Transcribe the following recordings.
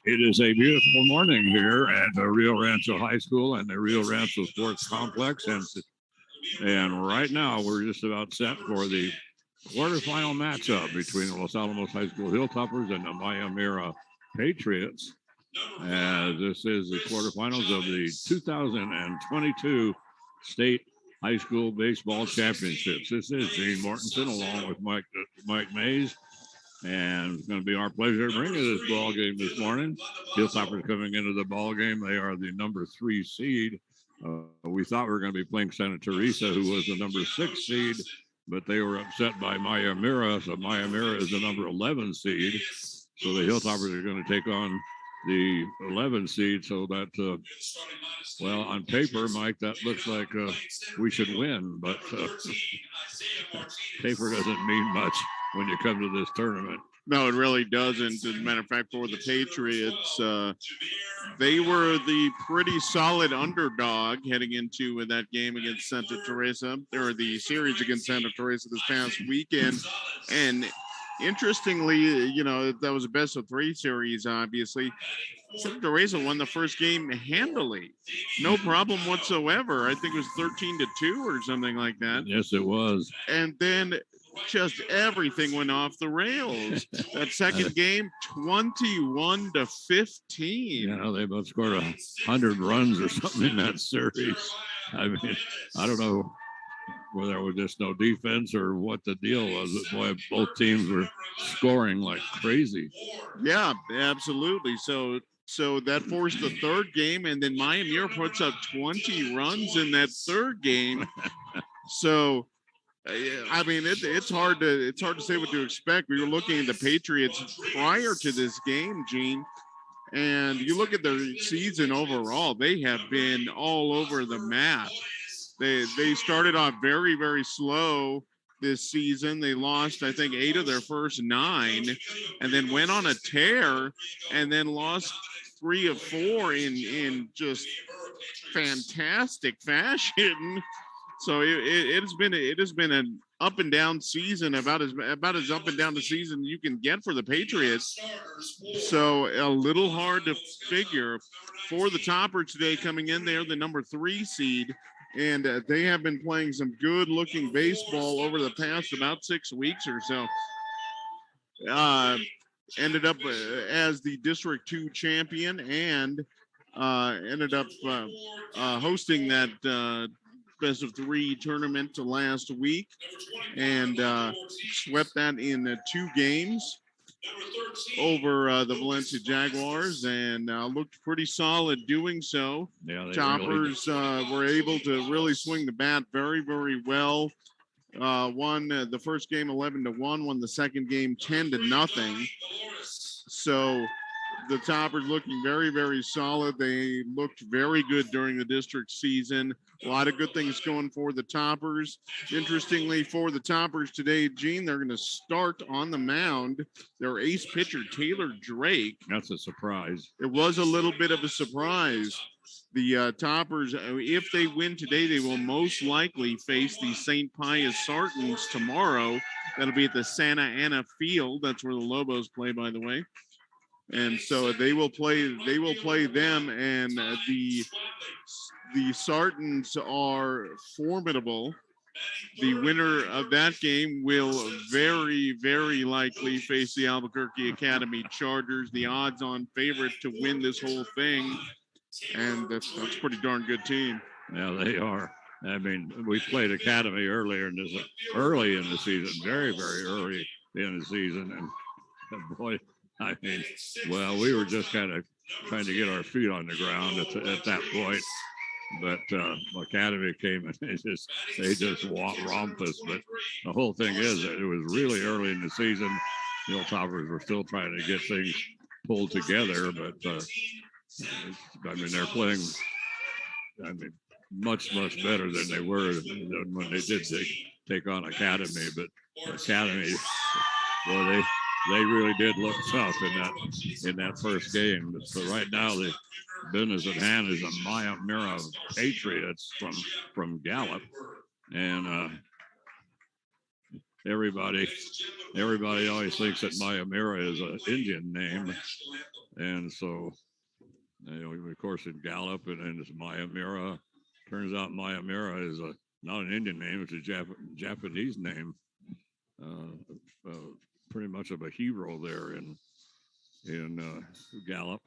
It is a beautiful morning here at the Rio Rancho High School and the Rio Rancho Sports Complex. And right now, we're just about set for the quarterfinal matchup between the Los Alamos High School Hilltoppers and the Maya Mira Patriots. As this is the quarterfinals of the 2022 State High School Baseball Championships. This is Gene Mortensen along with Mike Mays. And it's going to be our pleasure to bring you this ball game this morning. Hilltoppers coming into the ball game. They are the number 3 seed. We thought we were going to be playing Santa Teresa, who was the number 6 seed, but they were upset by Maya Mira. So Maya Mira is the number 11 seed. So the Hilltoppers are going to take on the 11 seed. So that, well, on paper, Mike, that looks like we should win, but paper doesn't mean much when you come to this tournament. No, it really doesn't. As a matter of fact, for the Patriots, they were the pretty solid underdog heading into that game against Santa Teresa, or the series against Santa Teresa this past weekend. And interestingly, you know, that was a best of 3 series, obviously. Santa Teresa won the first game handily. No problem whatsoever. I think it was 13-2 or something like that. Yes, it was. And then just everything went off the rails. That second game, 21-15. Yeah, they both scored 100 runs or something in that series. I mean, I don't know whether it was just no defense or what the deal was. But boy, both teams were scoring like crazy. Yeah, absolutely. So that forced the third game, and then Maya Mira puts up 20 runs in that third game. So, I mean, it's hard to say what to expect. We were looking at the Patriots prior to this game, Gene, and you look at their season overall, they have been all over the map. They started off very, very slow this season. They lost, I think, 8 of their first 9, and then went on a tear, and then lost 3 of 4 in just fantastic fashion. So it has been an up and down season, about as up and down the season you can get for the Patriots. So a little hard to figure for the Toppers today coming in there, the number 3 seed, and they have been playing some good looking baseball over the past about 6 weeks or so. Ended up as the District 2 champion and ended up hosting that best of 3 tournament last week, and swept that in 2 games over the Valencia Jaguars, and looked pretty solid doing so. Yeah, Toppers were able to really swing the bat very, very well. Won the first game 11-1, won the second game 10-0. So the Toppers looking very, very solid. They looked very good during the district season. A lot of good things going for the Toppers. Interestingly, for the Toppers today, Gene, they're going to start on the mound their ace pitcher, Taylor Drake. That's a surprise. It was a little bit of a surprise. The Toppers, if they win today, they will most likely face the St. Pius Sartans tomorrow. That'll be at the Santa Ana Field. That's where the Lobos play, by the way. And so they will play them, and the Sartans are formidable. The winner of that game will very, very likely face the Albuquerque Academy Chargers, the odds-on favorite to win this whole thing. And that's a pretty darn good team. Yeah, they are. I mean, we played Academy early in the season, very, very early in the season. And boy, I mean, well, we were just kind of trying to get our feet on the ground at that point. But Academy came and they just romped us. But the whole thing is that it was really early in the season. The Hilltoppers were still trying to get things pulled together. But, I mean, they're playing, much, much better than they were when they did take on Academy. But Academy, boy, they really did look tough in that first game. So right now the business at hand is the Maya Mira Patriots from Gallup, and everybody always thinks that Mayamira is an Indian name, and so of course in Gallup and it's Mayamira. Turns out Mayamira is not an Indian name; it's a Japanese name. Pretty much of a hero there in Gallup.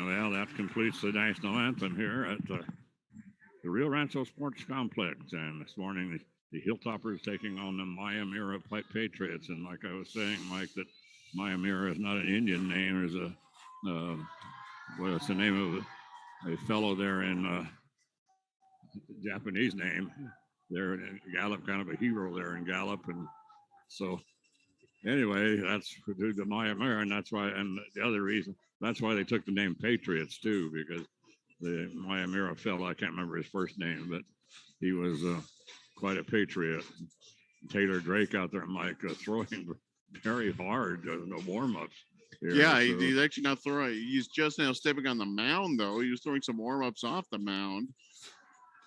Well, that completes the national anthem here at the Rio Rancho Sports Complex. And this morning, the Hilltoppers taking on the Mayamira Patriots. And like I was saying, Mike, that Mayamira is not an Indian name. There's what's the name of a fellow there in Japanese name there in Gallup, kind of a hero there in Gallup. And so anyway, that's due to Mayamira, and that's why, and the other reason, that's why they took the name Patriots too, because the Mayamira fellow, I can't remember his first name, but he was quite a patriot. Taylor Drake out there, Mike, throwing very hard in the warm-ups. Yeah, so he's actually not throwing. He's just now stepping on the mound, though. He was throwing some warm-ups off the mound,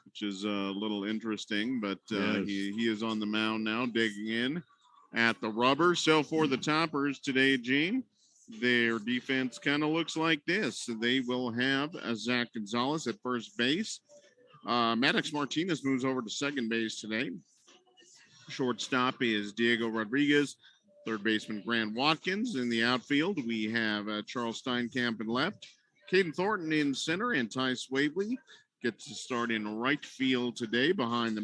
which is a little interesting, but yes. he is on the mound now, digging in at the rubber. So for the Toppers today, Gene, their defense kind of looks like this. They will have Zach Gonzalez at first base. Maddox Martinez moves over to second base today. Shortstop is Diego Rodriguez. Third baseman Grant Watkins. In the outfield, we have Charles Steinkamp in left. Caden Thornton in center, and Ty Swavely gets to start in right field today. Behind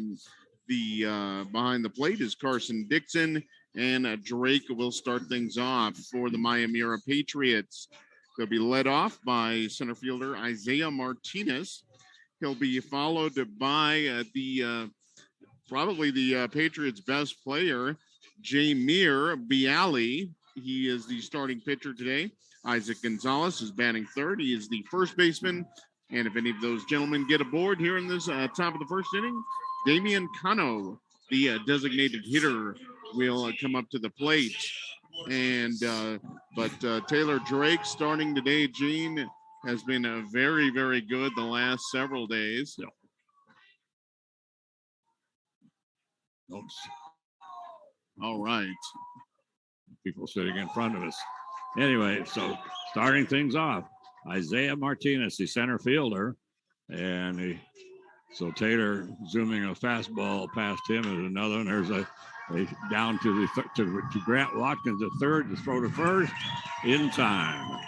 the plate is Carson Dixon, and Drake will start things off for the Mayamira Patriots. They'll be led off by center fielder Isaiah Martinez. He'll be followed by probably the Patriots' best player, Jameer Bialy. He is the starting pitcher today. Isaac Gonzalez is batting third. He is the first baseman. And if any of those gentlemen get aboard here in this top of the first inning, Damian Cano, the designated hitter, will come up to the plate. And but Taylor Drake starting today, Gene, has been very, very good the last several days. Yeah. Oops. All right. People sitting in front of us. Anyway, so starting things off, Isaiah Martinez, the center fielder, and so Taylor zooming a fastball past him is another, and there's a down to Grant Watkins, the third, to throw to first in time.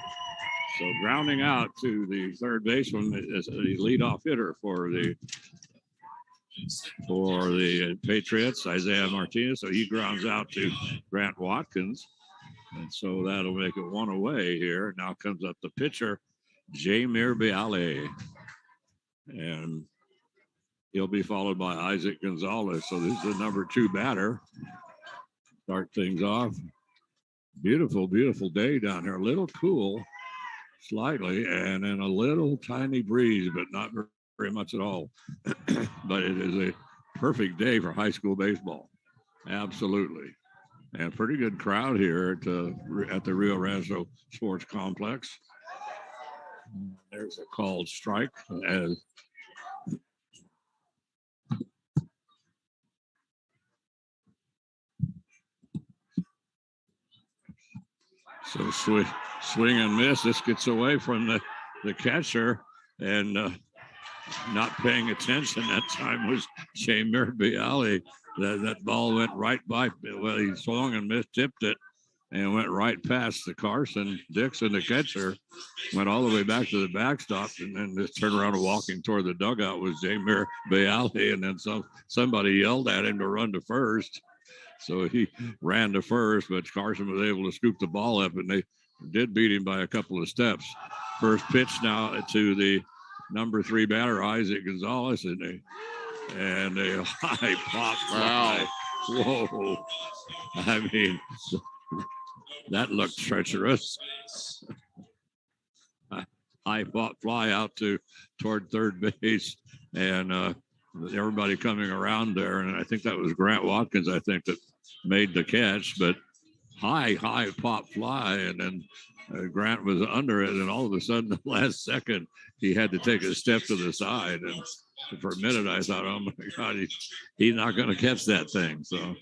So grounding out to the third baseman is the leadoff hitter for the Patriots, Isaiah Martinez. So he grounds out to Grant Watkins. And so that'll make it one away here. Now comes up the pitcher, Jameer Bialy. And he'll be followed by Isaac Gonzalez. So this is the number 2 batter. Start things off. Beautiful, beautiful day down here. A little cool, slightly, and then a little tiny breeze, but not very much at all. But it is a perfect day for high school baseball. Absolutely. And pretty good crowd here at the Rio Rancho Sports Complex. There's a called strike. So swing and miss. This gets away from the catcher, and not paying attention that time was Jamir Bialy. That ball went right by. Well, he swung and missed, tipped it, and went right past the Carson Dixon, the catcher. Went all the way back to the backstop, and then just turned around and walking toward the dugout was Jamir Bialy, and then somebody yelled at him to run to first. So he ran to first, but Carson was able to scoop the ball up, and they did beat him by a couple of steps. First pitch now to the number 3 batter, Isaac Gonzalez, and a high pop fly. Wow. Whoa. I mean, that looked treacherous. High pop fly out toward third base, and everybody coming around there. And I think that was Grant Watkins, I think, that made the catch, but high pop fly. And then Grant was under it. And all of a sudden, the last second, he had to take a step to the side. And for a minute, I thought, oh my God, he's not going to catch that thing. So,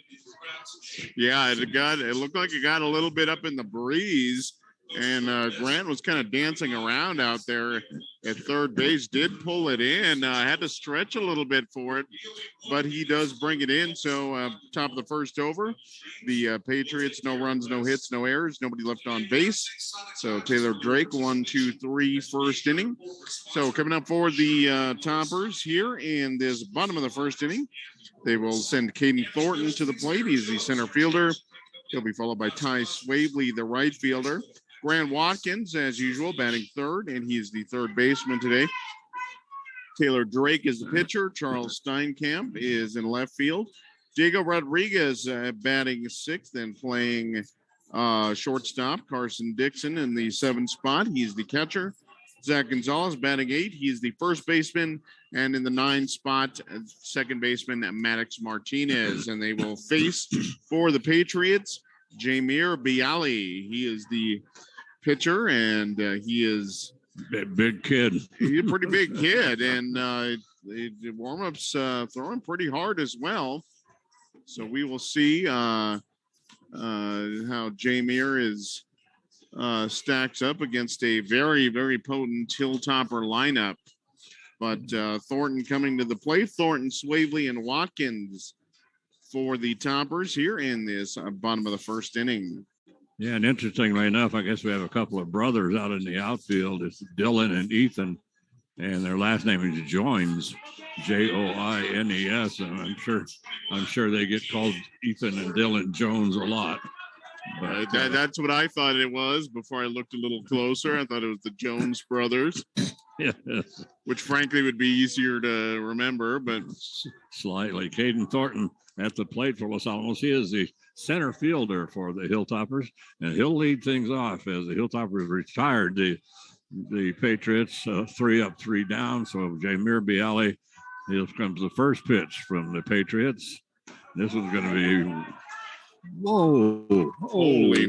yeah, it looked like it got a little bit up in the breeze. And Grant was kind of dancing around out there at third base, did pull it in, had to stretch a little bit for it, but he does bring it in. So top of the first over, the Patriots, no runs, no hits, no errors, nobody left on base. So Taylor Drake, 1, 2, 3, first inning. So coming up for the Toppers here in this bottom of the first inning, they will send Caden Thornton to the plate. He's the center fielder. He'll be followed by Ty Swavely, the right fielder. Grant Watkins, as usual, batting third, and he's the third baseman today. Taylor Drake is the pitcher. Charles Steinkamp is in left field. Diego Rodriguez batting sixth and playing shortstop. Carson Dixon in the 7th spot. He's the catcher. Zach Gonzalez batting 8. He's the first baseman. And in the 9th spot, second baseman Maddox Martinez. And they will face for the Patriots Jamir Bialy. He is the pitcher, and he is big kid. He's a pretty big kid, and the warm-ups throwing pretty hard as well. So we will see how Jamir is stacks up against a very, very potent Hilltopper lineup. But Thornton coming to the plate. Thornton, Swavely, and Watkins for the Toppers here in this bottom of the first inning. Yeah, and interestingly enough, I guess we have a couple of brothers out in the outfield. It's Dylan and Ethan, and their last name is Joines, Joines, and I'm sure they get called Ethan and Dylan Jones a lot. But that's what I thought it was before I looked a little closer. I thought it was the Jones brothers. Yes. Which frankly would be easier to remember, but slightly. Caden Thornton at the plate for Los Alamos. He is the center fielder for the Hilltoppers, and he'll lead things off as the Hilltoppers retired the Patriots 3 up, 3 down. So Jamir Bialy, here comes the first pitch from the Patriots. This one's going to be holy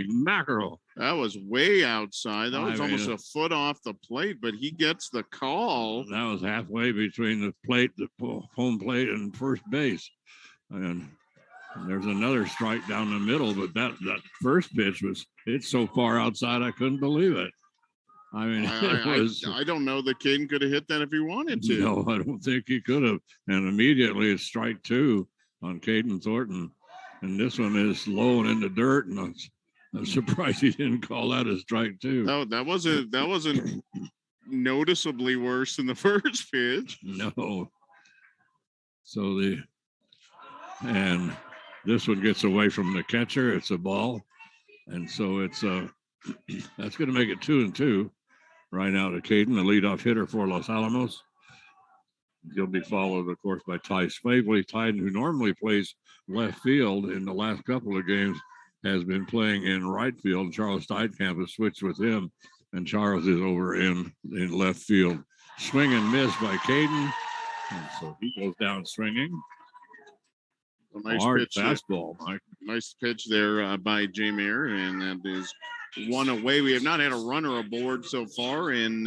mackerel. That was way outside. That was almost a foot off the plate, but he gets the call. That was halfway between the plate, the home plate, and first base. And there's another strike down the middle, but that first pitch it's so far outside I couldn't believe it. I mean, I don't know that Caden could have hit that if he wanted to. No, I don't think he could have. And immediately it's strike 2 on Caden Thornton. And this one is low and in the dirt, and I'm surprised he didn't call that a strike 2. No, that wasn't noticeably worse than the first pitch. No. So and this one gets away from the catcher. It's a ball, and so it's that's going to make it 2-2 right now to Caden, the leadoff hitter for Los Alamos. He'll be followed, of course, by Ty Swavely. Ty, who normally plays left field in the last couple of games, has been playing in right field. Charles Steinkamp has switched with him, and Charles is over in left field. Swing and miss by Caden, and so he goes down swinging. A nice hard pitch fastball, Mike. Nice pitch there by Jamir, and that is one away. We have not had a runner aboard so far in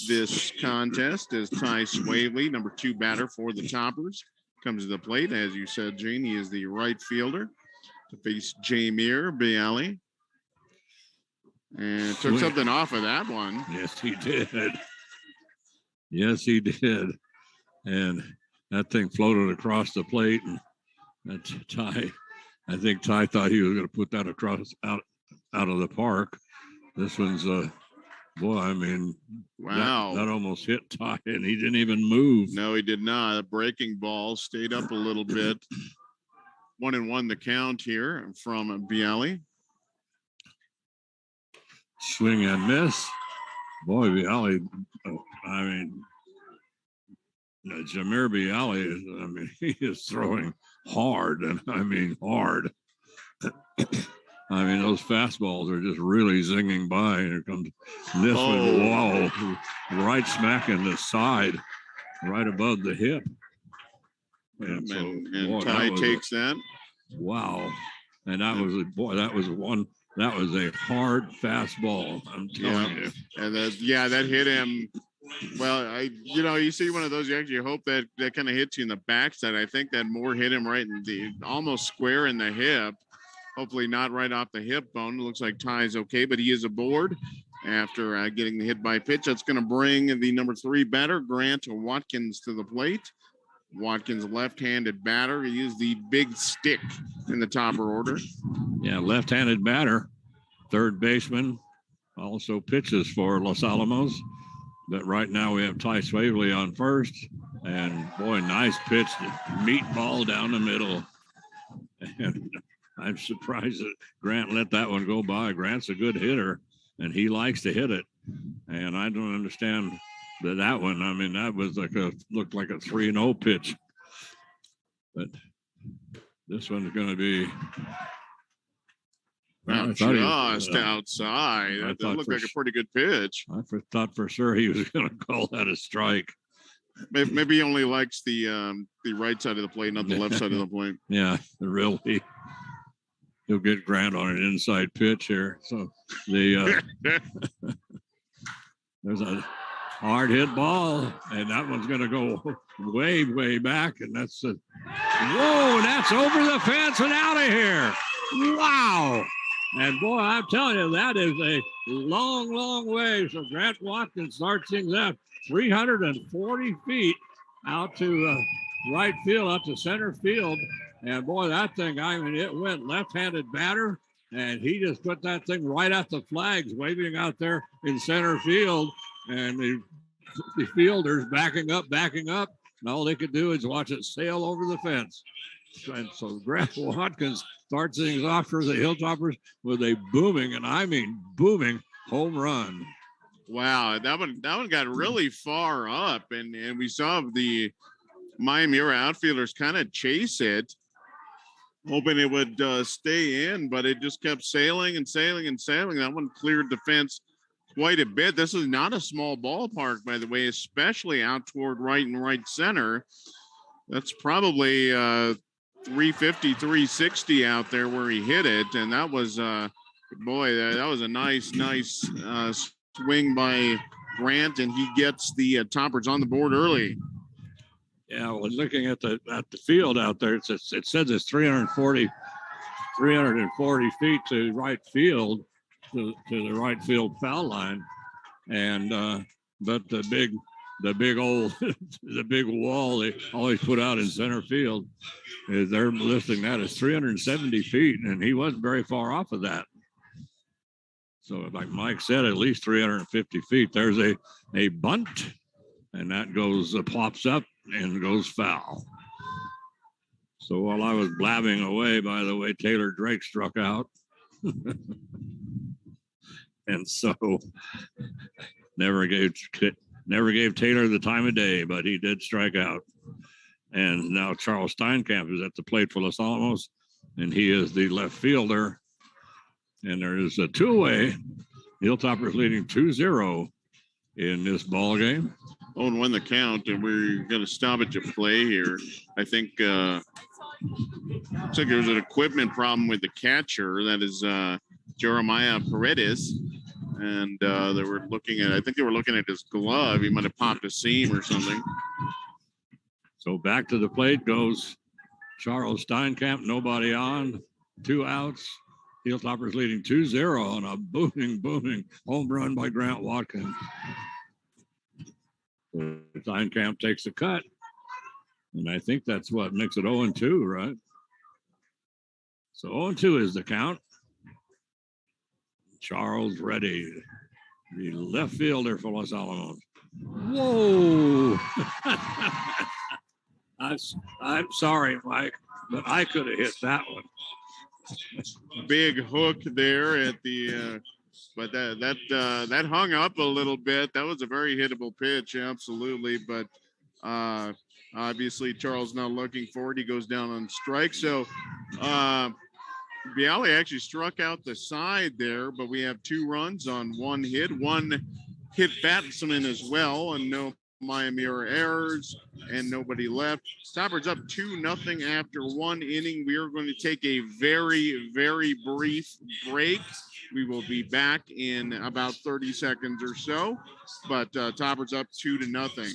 this contest as Ty Swavely, number 2 batter for the Toppers, comes to the plate. As you said, Gene, he is the right fielder to face Jameer Bialy. And took something off of that one. Yes, he did. Yes, he did. And that thing floated across the plate. And that's Ty. I think Ty thought he was going to put that across out of the park. This one's boy, I mean, wow, that almost hit Ty, and he didn't even move. No, he did not. A breaking ball stayed up a little bit. 1-1 the count here from Bialy. Swing and miss. Boy, Bialy, I mean, Jameer Bialy, he is throwing hard, and I mean hard. I mean, those fastballs are just really zinging by. And here comes this one. Wow, right smack in the side, right above the hip. And Ty takes that. Wow. And that was that was a hard fastball. I'm telling you. And that hit him. Well, you see one of those, you actually hope that kind of hits you in the backside. I think that more hit him right in the almost square in the hip. Hopefully not right off the hip bone. It looks like Ty's okay, but he is aboard after getting the hit by pitch. That's going to bring the number 3 batter, Grant Watkins, to the plate. Watkins, left-handed batter. He used the big stick in the topper order. Yeah, left-handed batter. Third baseman also pitches for Los Alamos. But right now we have Ty Swavely on first. And, boy, nice pitch. Meatball down the middle. And I'm surprised that Grant let that one go by. Grant's a good hitter, and he likes to hit it. And I don't understand that one. I mean, that was looked like a 3-0 pitch. But this one's going to be just outside. That looked like a pretty good pitch. I thought for sure he was going to call that a strike. Maybe he only likes the right side of the plate, not the left side of the plate. Yeah, really. He'll get Grant on an inside pitch here. So there's a hard hit ball, and that one's going to go way, way back. And that's that's over the fence and out of here. Wow. And boy, I'm telling you, that is a long, long way. So Grant Watkins starts things up 340 feet out to right field, out to center field. And boy, that thing, I mean, it went left-handed batter, and he just put that thing right at the flags, waving out there in center field. And the fielders backing up. And all they could do is watch it sail over the fence. And so Grant Watkins starts things off for the Hilltoppers with a booming, and I mean booming, home run. Wow, that one got really far up, and we saw the Miami outfielders kind of chase it, hoping it would stay in, but it just kept sailing and sailing and sailing. That one cleared the fence quite a bit. This is not a small ballpark, by the way, especially out toward right and right center. That's probably 350, 360 out there where he hit it. And that was, that was a nice swing by Grant, and he gets the Toppers on the board early. Yeah, I was looking at the field out there. It says it's 340 feet to right field, to the right field foul line, and but the big wall they always put out in center field, they're listing that as 370 feet, and he wasn't very far off of that. So, like Mike said, at least 350 feet. There's a bunt, and that pops up and goes foul. So while I was blabbing away, by the way, Taylor Drake struck out. And so never gave Taylor the time of day, but he did strike out. And now Charles Steinkamp is at the plate for Los Alamos, and he is the left fielder. And there is a two-way. Hilltoppers leading 2-0 in this ball game. 0-1 the count, and we're going to stop at your play here. I think looks like there was an equipment problem with the catcher. That is Jeremiah Paredes. And they were looking at, I think they were looking at his glove. He might have popped a seam or something. So back to the plate goes Charles Steinkamp, nobody on, 2 outs. Hilltoppers leading 2-0 on a booming home run by Grant Watkins. Steinkamp takes the cut. And I think that's what makes it 0-2, right? So 0-2 is the count. Charles Reddy, the left fielder for Los Alamos. Whoa! I'm sorry, Mike, but I could have hit that one. Big hook there at the, but that hung up a little bit. That was a very hittable pitch, absolutely. But obviously Charles not looking for it. He goes down on strike. So Bialy actually struck out the side there, but we have 2 runs on 1 hit. 1 hit batsman as well, and no Miami errors and nobody left. Stoppers up 2-0 after 1 inning. We are going to take a very, very brief break. We will be back in about 30 seconds or so, but Toppers up 2-0.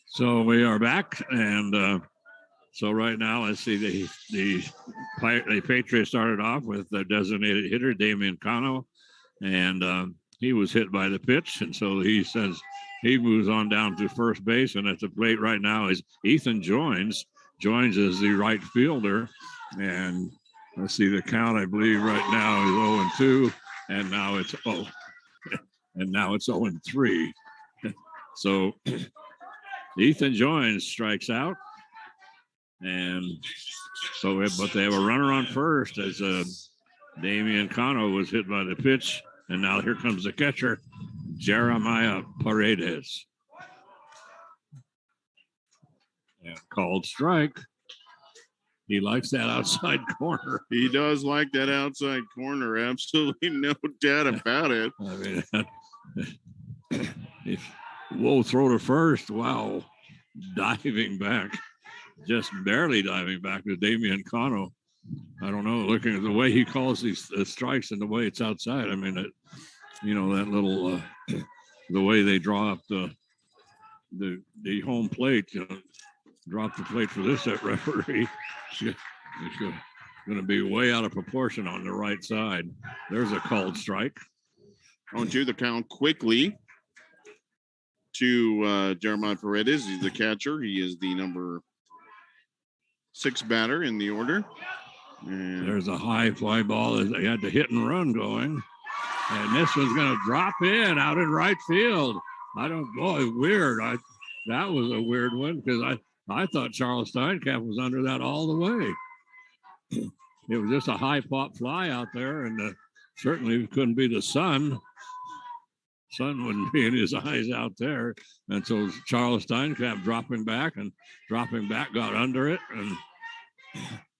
So we are back, and so right now, let's see, the Patriots started off with the designated hitter, Damian Cano, and he was hit by the pitch, and so he says he moves on down to first base, and at the plate right now is Ethan Joins. Joins is the right fielder, and let's see the count, I believe right now is 0-2, and now it's 0-3. So Ethan Joins strikes out, and so but they have a runner on first as Damian Cano was hit by the pitch, and now here comes the catcher, Jeremiah Paredes, and called strike. He likes that outside corner. He does like that outside corner, absolutely no doubt about it. I mean, whoa, throw to first. Wow. Diving back. Just barely diving back to Damian Cano. I don't know, looking at the way he calls these strikes and the way it's outside. I mean, that little the way they draw up the home plate. Drop the plate for this referee. It's going to be way out of proportion on the right side. There's a called strike. 0-2 the count quickly to Jeremiah Paredes. He's the catcher. He is the number 6 batter in the order. And there's a high fly ball. They had the hit and run going. And this one's going to drop in out in right field. Weird. That was a weird one because I thought Charles Steinkamp was under that all the way. It was just a high pop fly out there, and certainly couldn't be the sun. Sun wouldn't be in his eyes out there. And so Charles Steinkamp dropping back, got under it, and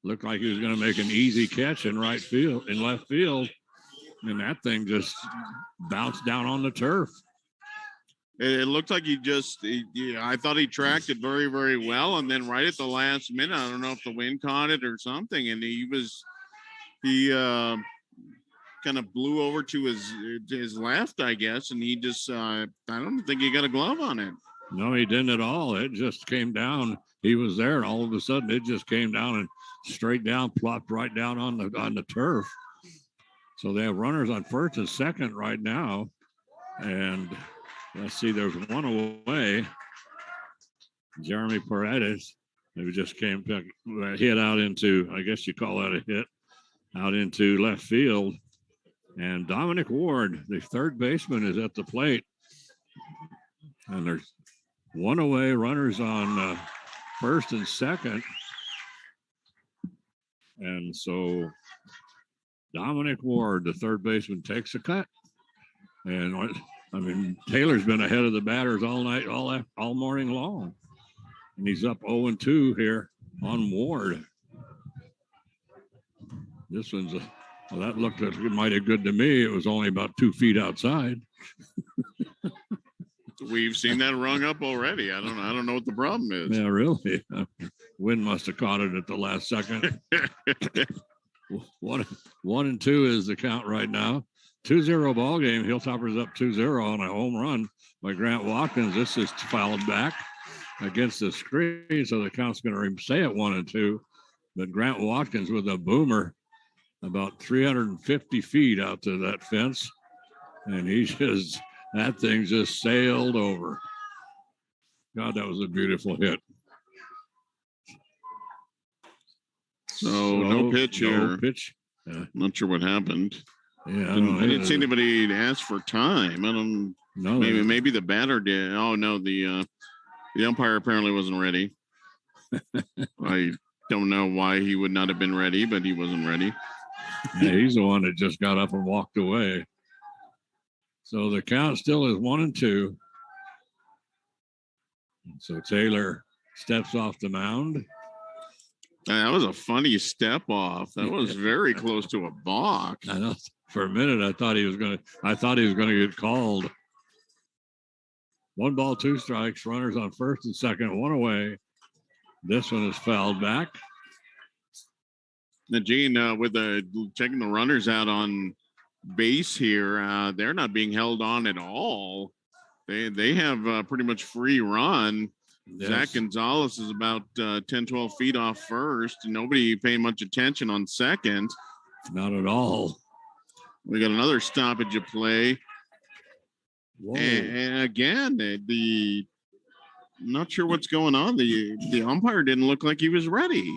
looked like he was going to make an easy catch in left field. And that thing just bounced down on the turf. It looked like I thought he tracked it very, very well. And then right at the last minute, I don't know if the wind caught it or something. And he kind of blew over to his left, I guess. And he just, I don't think he got a glove on it. No, he didn't at all. It just came down. He was there, and all of a sudden it just came down and straight down, plopped right down on the turf. So they have runners on first and second right now. And let's see, there's one away. Jeremy Paredes, who just hit out into, I guess you call that a hit, out into left field. And Dominic Ward, the third baseman, is at the plate. And there's one away, runners on first and second. And so Dominic Ward, the third baseman, takes a cut. And Taylor's been ahead of the batters all night, all morning long. And he's up 0-2 here on Ward. This one's that looked mighty good to me. It was only about 2 feet outside. We've seen that rung up already. I don't know what the problem is. Yeah, really. Wind must have caught it at the last second. 1-2 is the count right now. 2-0 ball game. Hilltoppers up 2-0 on a home run by Grant Watkins. This is fouled back against the screen, so the count's going to stay at 1-2. But Grant Watkins with a boomer about 350 feet out to that fence, and that thing just sailed over. God, that was a beautiful hit. So no pitch here. No pitch. Not sure what happened. Yeah, I didn't see anybody ask for time. I don't know. Maybe the batter did. Oh no, the umpire apparently wasn't ready. I don't know why he would not have been ready, but he wasn't ready. Yeah, he's the one that just got up and walked away. So the count still is 1-2. So Taylor steps off the mound. That was a funny step off. That was very close to a balk. I know. For a minute, I thought he was going to get called. 1 ball, 2 strikes. Runners on first and second. 1 away. This one is fouled back. Now, Gene, with checking the runners out on base here, they're not being held on at all. They have pretty much free run. Yes. Zach Gonzalez is about 10, 12 feet off first. Nobody paying much attention on second. Not at all. We got another stoppage of play. And again, not sure what's going on. The umpire didn't look like he was ready.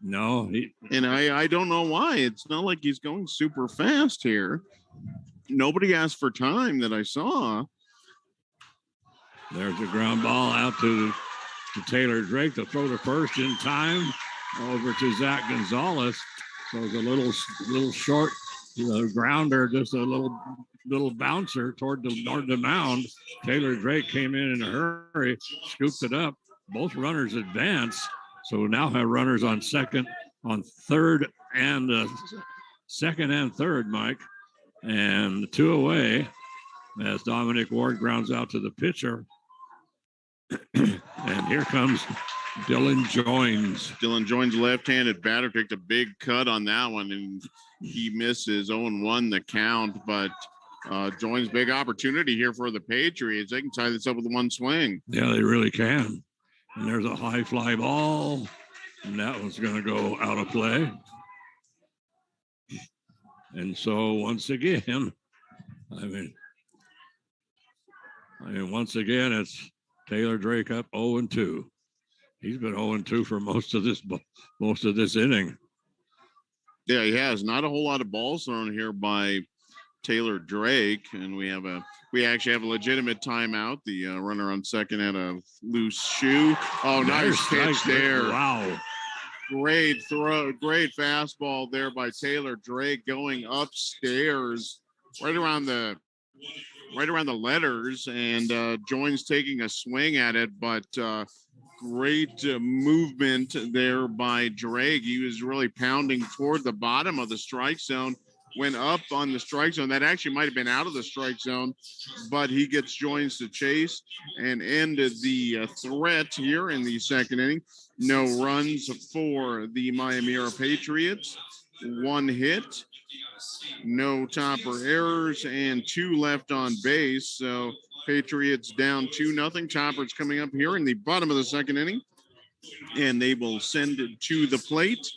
No. And I don't know why. It's not like he's going super fast here. Nobody asked for time that I saw. There's a ground ball out to Taylor Drake to throw the first in time over to Zach Gonzalez. So it's a little short grounder, just a little bouncer toward the mound. Taylor Drake came in a hurry, scooped it up. Both runners advance. So we now have runners on second, on third, and second and third, Mike. And 2 away as Dominic Ward grounds out to the pitcher. And here comes Dylan Joins. Dylan Joins, left-handed batter, took a big cut on that one, and he misses 0-1 the count. But Joins big opportunity here for the Patriots. They can tie this up with one swing. Yeah, they really can. And there's a high fly ball, and that one's going to go out of play. And so once again, I mean, once again, it's Taylor Drake up 0-2. He's been 0-2 for most of this inning. Yeah, he has. Not a whole lot of balls thrown here by Taylor Drake, and we actually have a legitimate timeout. The runner on second had a loose shoe. Oh, nice pitch there! Wow, great throw, great fastball there by Taylor Drake, going upstairs, right around the letters, and Joins taking a swing at it, but great movement there by Drake. He was really pounding toward the bottom of the strike zone. Went up on the strike zone. That actually might have been out of the strike zone, but he gets Joins to chase and ended the threat here in the second inning. No runs for the Miami Patriots. One hit, no topper errors, and 2 left on base. So Patriots down 2-0. Toppers coming up here in the bottom of the second inning, and they will send it to the plate.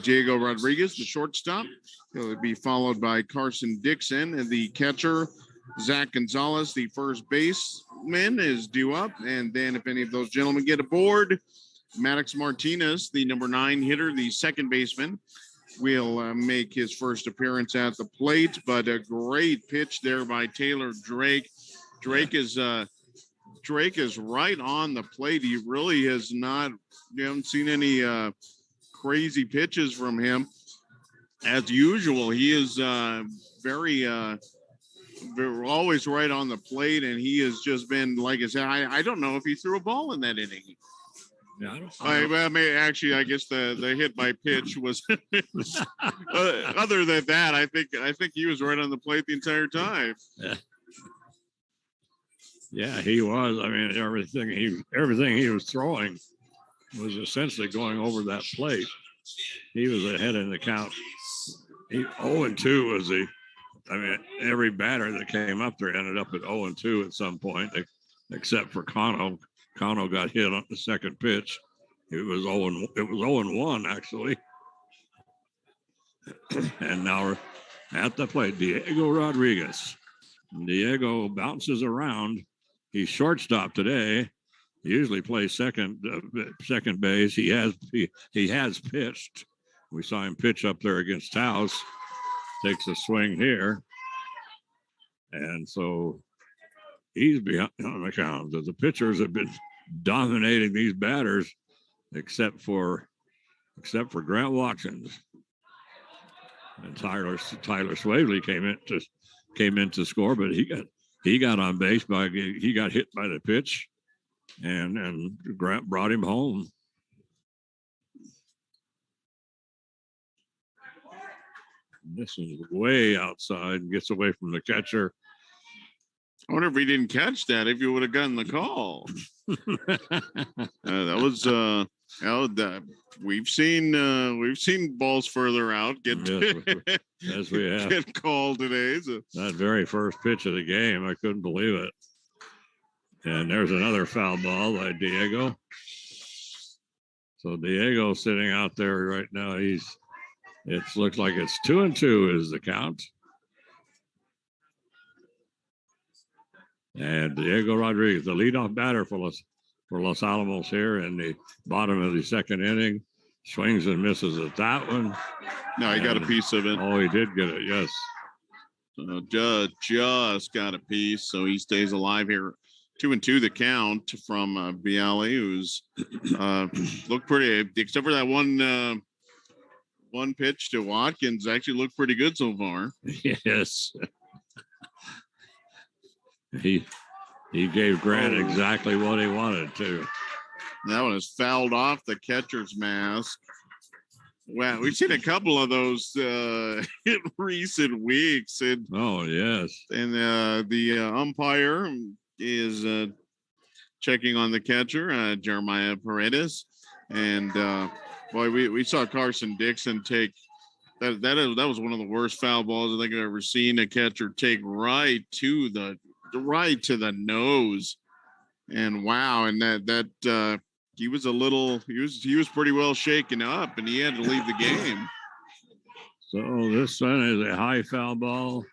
Diego Rodriguez, the shortstop. He'll be followed by Carson Dixon, and the catcher, Zach Gonzalez, the first baseman, is due up. And then if any of those gentlemen get aboard, Maddox Martinez, the number 9 hitter, the second baseman, will make his first appearance at the plate. But a great pitch there by Taylor Drake. Drake is right on the plate. He really has not, you haven't seen any crazy pitches from him. As usual, he is very always right on the plate, and he has just been, like I said, I don't know if he threw a ball in that inning. Yeah, I guess the hit by pitch was. Other than that, I think he was right on the plate the entire time. Yeah, he was. I mean, everything he was throwing was essentially going over that plate. He was ahead in the count. 0-2 was every batter that came up there ended up at 0-2 at some point, except for Cano. Cano got hit on the second pitch. It was 0-1 actually. And now we're at the plate. Diego Rodriguez. Diego bounces around. He's shortstop today. He usually plays second base. He has pitched. We saw him pitch up there against Taos. Takes a swing here. And so he's behind on the count. The pitchers have been dominating these batters, except for Grant Watkins. And Tyler Swavely came in to score, but he got on base he got hit by the pitch, and Grant brought him home. This is way outside and gets away from the catcher. I wonder if he didn't catch that, if you would have gotten the call. That was we've seen balls further out yes, we have get called today. So. That very first pitch of the game, I couldn't believe it. And there's another foul ball by Diego. So Diego sitting out there right now. It looks like it's 2-2 is the count. And Diego Rodriguez, the leadoff batter for Los Alamos here in the bottom of the second inning, swings and misses at that one. No, he got a piece of it. Oh, he did get it, yes. Just got a piece, so he stays alive here. 2-2 the count from Bialy, who's looked pretty, except for that one pitch to Watkins, actually looked pretty good so far. Yes. He gave Grant exactly what he wanted to. That one is fouled off the catcher's mask. Wow, we've seen a couple of those in recent weeks. Oh, yes. And the umpire is checking on the catcher, Jeremiah Paredes. And, boy, we saw Carson Dixon take That was one of the worst foul balls I think I've ever seen a catcher take right to the nose. And wow, and that he was pretty well shaken up, and he had to leave the game. So this one is a high foul ball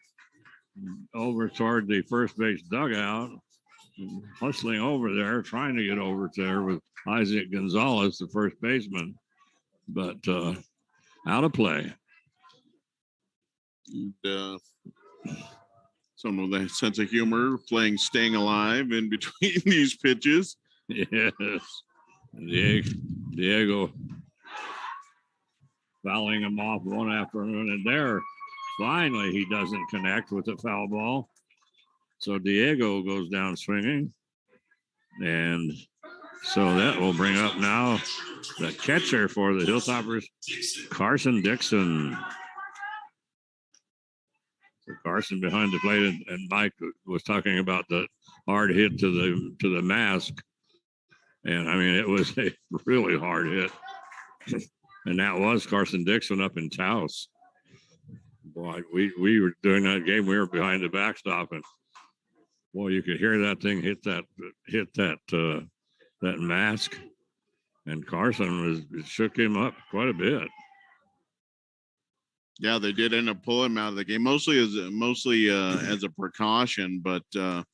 over toward the first base dugout, hustling over there, trying to get over there with Isaac Gonzalez, the first baseman, but out of play. And, some of the sense of humor playing Staying Alive in between these pitches. Yes. Diego fouling him off one after another. And there, finally, he doesn't connect with the foul ball. So Diego goes down swinging. And so that will bring up now the catcher for the Hilltoppers, Carson Dixon. So Carson behind the plate, and Mike was talking about the hard hit to the mask. And I mean, it was a really hard hit. And that was Carson Dixon up in Taos. Boy, we were doing that game. We were behind the backstop, and boy, you could hear that thing hit that mask. And Carson shook him up quite a bit. Yeah, they did end up pulling him out of the game, mostly as a precaution. But that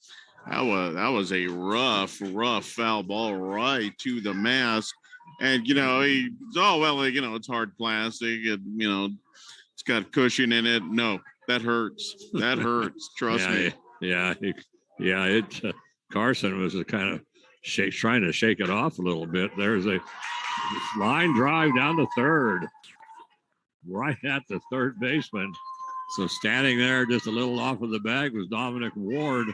was a rough foul ball right to the mask. And it's hard plastic, and it's got cushion in it. No, that hurts. That hurts. Trust me. Yeah. Carson was kind of trying to shake it off a little bit. There's a line drive down the third, right at the third baseman. So standing there just a little off of the bag was Dominic Ward,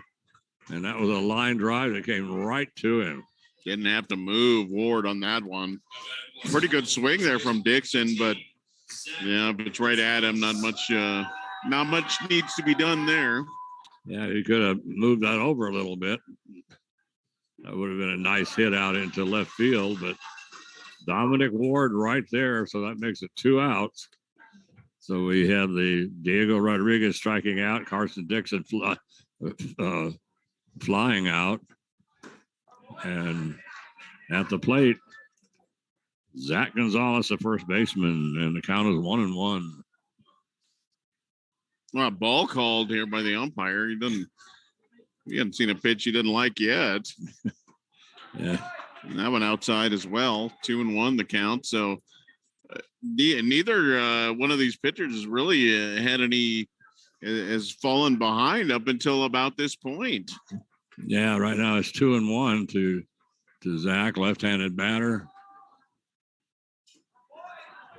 and that was a line drive that came right to him. Didn't have to move Ward on that one. Pretty good swing there from Dixon, but yeah, if it's right at him, not much needs to be done there. Yeah, he could have moved that over a little bit. That would have been a nice hit out into left field, but Dominic Ward right there, so that makes it 2 outs. So we have the Diego Rodriguez striking out, Carson Dixon flying out. And at the plate, Zach Gonzalez, the first baseman, and the count is 1-1. Well, ball called here by the umpire. He hadn't seen a pitch he didn't like yet. Yeah. And that one outside as well. 2-1 the count. So neither one of these pitchers has really has fallen behind up until about this point. Yeah, right now it's 2-1 to Zach, left-handed batter.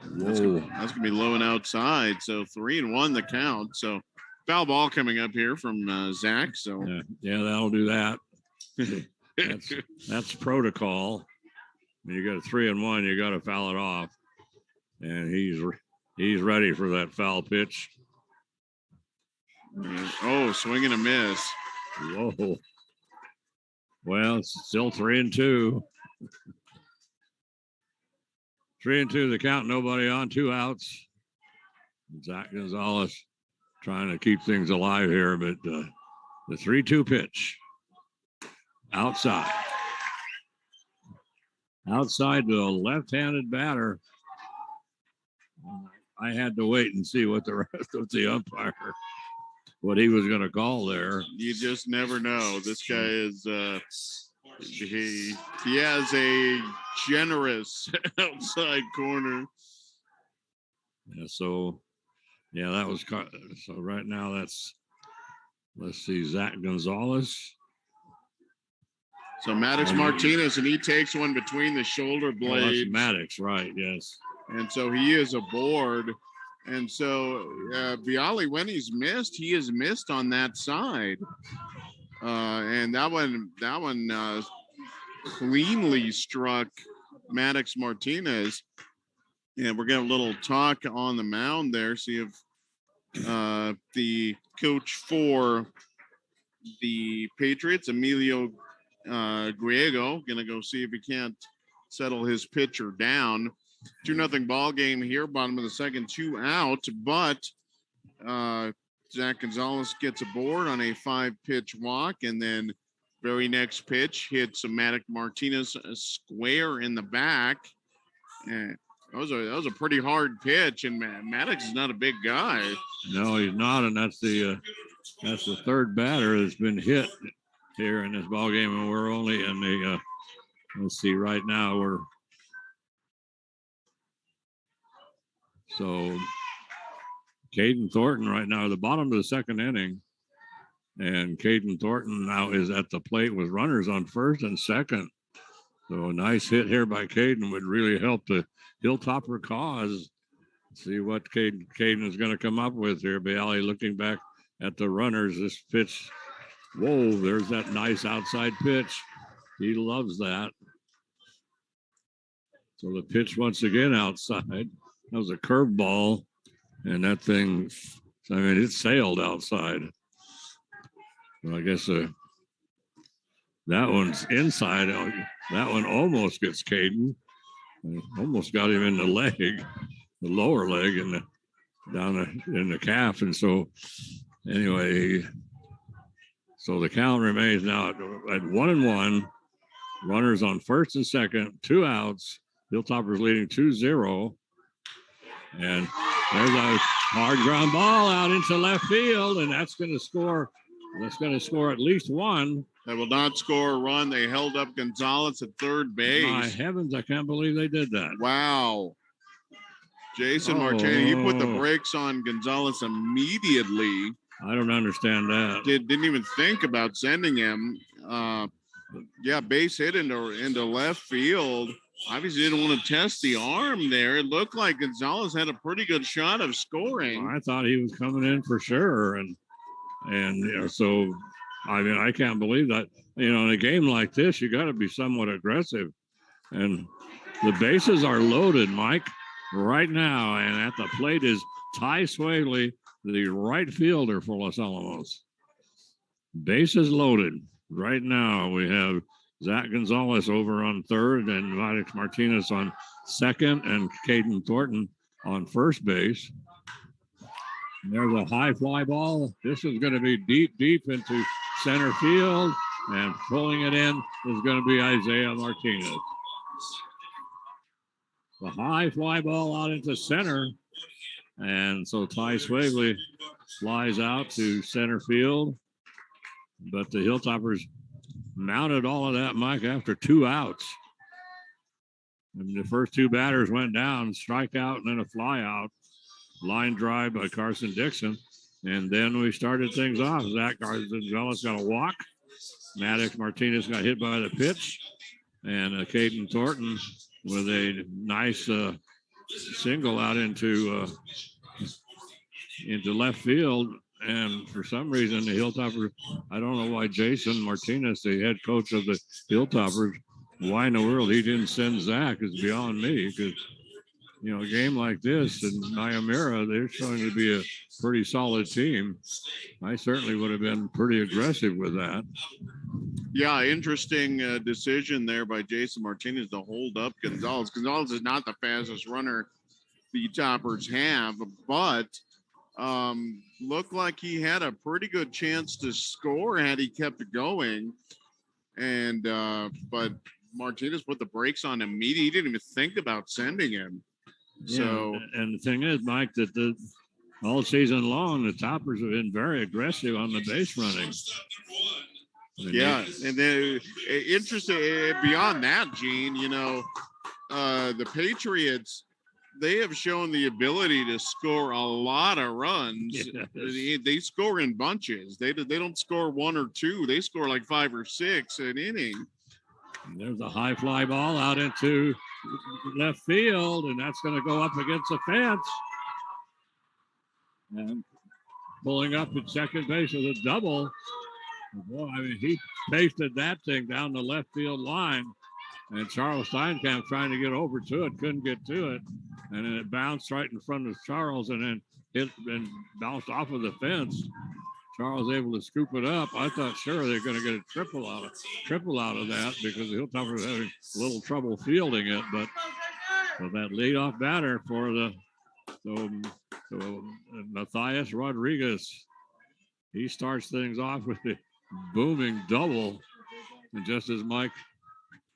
That's gonna be low and outside. So 3-1 the count. So foul ball coming up here from Zach. So yeah, that'll do that. That's protocol. When you got a 3-1, you got to foul it off, and he's ready for that foul pitch. Oh, swing and a miss. Whoa. Well, it's still 3-2. 3-2 the count, nobody on, 2 outs. Zach Gonzalez trying to keep things alive here, but the 3-2 pitch. Outside to a left-handed batter. I had to wait and see what the rest of the umpire, what he was going to call there. You just never know. This guy is he has a generous outside corner. Yeah, so that was so right now let's see, Zach Gonzalez. So Maddox Martinez, and he takes one between the shoulder blades. Oh, that's Maddox, right? Yes. And so he is aboard. And so Bialy, when he's missed, he is missed on that side. And that one cleanly struck Maddox Martinez. And we're getting a little talk on the mound there. See if the coach for the Patriots, Emilio Griego, going to go see if he can't settle his pitcher down. 2-0 ball game here, bottom of the second, 2 out, but Zach Gonzalez gets aboard on a 5-pitch walk, and then very next pitch hits Maddox Martinez square in the back. And that was a pretty hard pitch, and Maddox is not a big guy. No, he's not, and that's the third batter that's been hit here in this ball game, and we're only in the let's see, right now so Caden Thornton right now, the bottom of the second inning, and Caden Thornton now is at the plate with runners on first and second. So a nice hit here by Caden would really help the Hilltopper cause. See what Caden is going to come up with here. Bialy looking back at the runners. This pitch, whoa, there's that nice outside pitch. He loves that. So the pitch once again outside. That was a curveball, and that thing, I mean, it sailed outside. Well, I guess that one's inside. That one almost gets Caden. Almost got him in the leg, the lower leg, and down in the calf. And so, anyway, so the count remains now at 1-1. Runners on first and second, 2 outs. Hilltoppers leading 2-0. And there's a hard ground ball out into left field, and that's going to score. That's going to score at least one. They will not score a run. They held up Gonzalez at third base. My heavens, I can't believe they did that. Wow. Jason Martinez, he put the brakes on Gonzalez immediately. I don't understand that. Didn't even think about sending him. Base hit into left field. Obviously didn't want to test the arm there. It looked like Gonzalez had a pretty good shot of scoring. I thought he was coming in for sure. And so, I mean, I can't believe that. In a game like this, you got to be somewhat aggressive. And the bases are loaded, Mike, right now. And at the plate is Ty Swaley, the right fielder for Los Alamos. Bases loaded. Right now, we have Zach Gonzalez over on third and Maddox Martinez on second and Caden Thornton on first base. And there's a high fly ball. This is going to be deep into center field, and pulling it in is going to be Isaiah Martinez. The high fly ball out into center, and so Ty Swavely flies out to center field, but the Hilltoppers mounted all of that, Mike, after 2 outs. And the first 2 batters went down, strikeout, and then a fly out. Line drive by Carson Dixon. And then we started things off. Zach Gonzalez got a walk. Maddox Martinez got hit by the pitch. And Caden Thornton with a nice single out into left field. And for some reason, the Hilltoppers, I don't know why Jason Martinez, the head coach of the Hilltoppers, why in the world he didn't send Zach is beyond me. Because, a game like this in Nyamira, they're showing to be a pretty solid team. I certainly would have been pretty aggressive with that. Yeah, interesting decision there by Jason Martinez to hold up Gonzalez. Gonzalez is not the fastest runner the Toppers have, but looked like he had a pretty good chance to score had he kept it going. And but Martinez put the brakes on immediately. He didn't even think about sending him. Yeah, so, and the thing is, Mike, that all season long, the Toppers have been very aggressive on the base running. Yeah, and then interesting beyond that, Gene, the Patriots, they have shown the ability to score a lot of runs. Yes. They score in bunches. They don't score 1 or 2. They score like 5 or 6 an inning. And there's a high fly ball out into left field, and that's going to go up against the fence. And pulling up at second base with a double. Boy, I mean, he pasted that thing down the left field line. And Charles Steinkamp trying to get over to it, couldn't get to it. And then it bounced right in front of Charles and then hit and bounced off of the fence. Charles able to scoop it up. I thought sure they're going to get a triple out of that because the Hilltoppers were having a little trouble fielding it. But So that leadoff batter for so Matthias Rodriguez. He starts things off with a booming double. And just as Mike,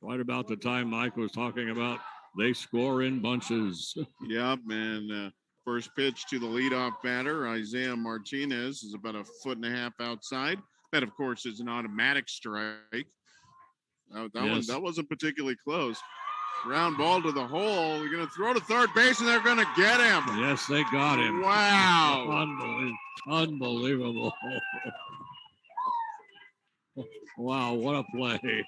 right about the time Mike was talking about, they score in bunches. Yep, and first pitch to the leadoff batter, Isaiah Martinez, is about 1.5 feet outside. That, of course, is an automatic strike. That wasn't particularly close. Ground ball to the hole. You're going to throw to third base, and they're going to get him. Yes, they got him. Wow. Unbelievable. Wow, what a play.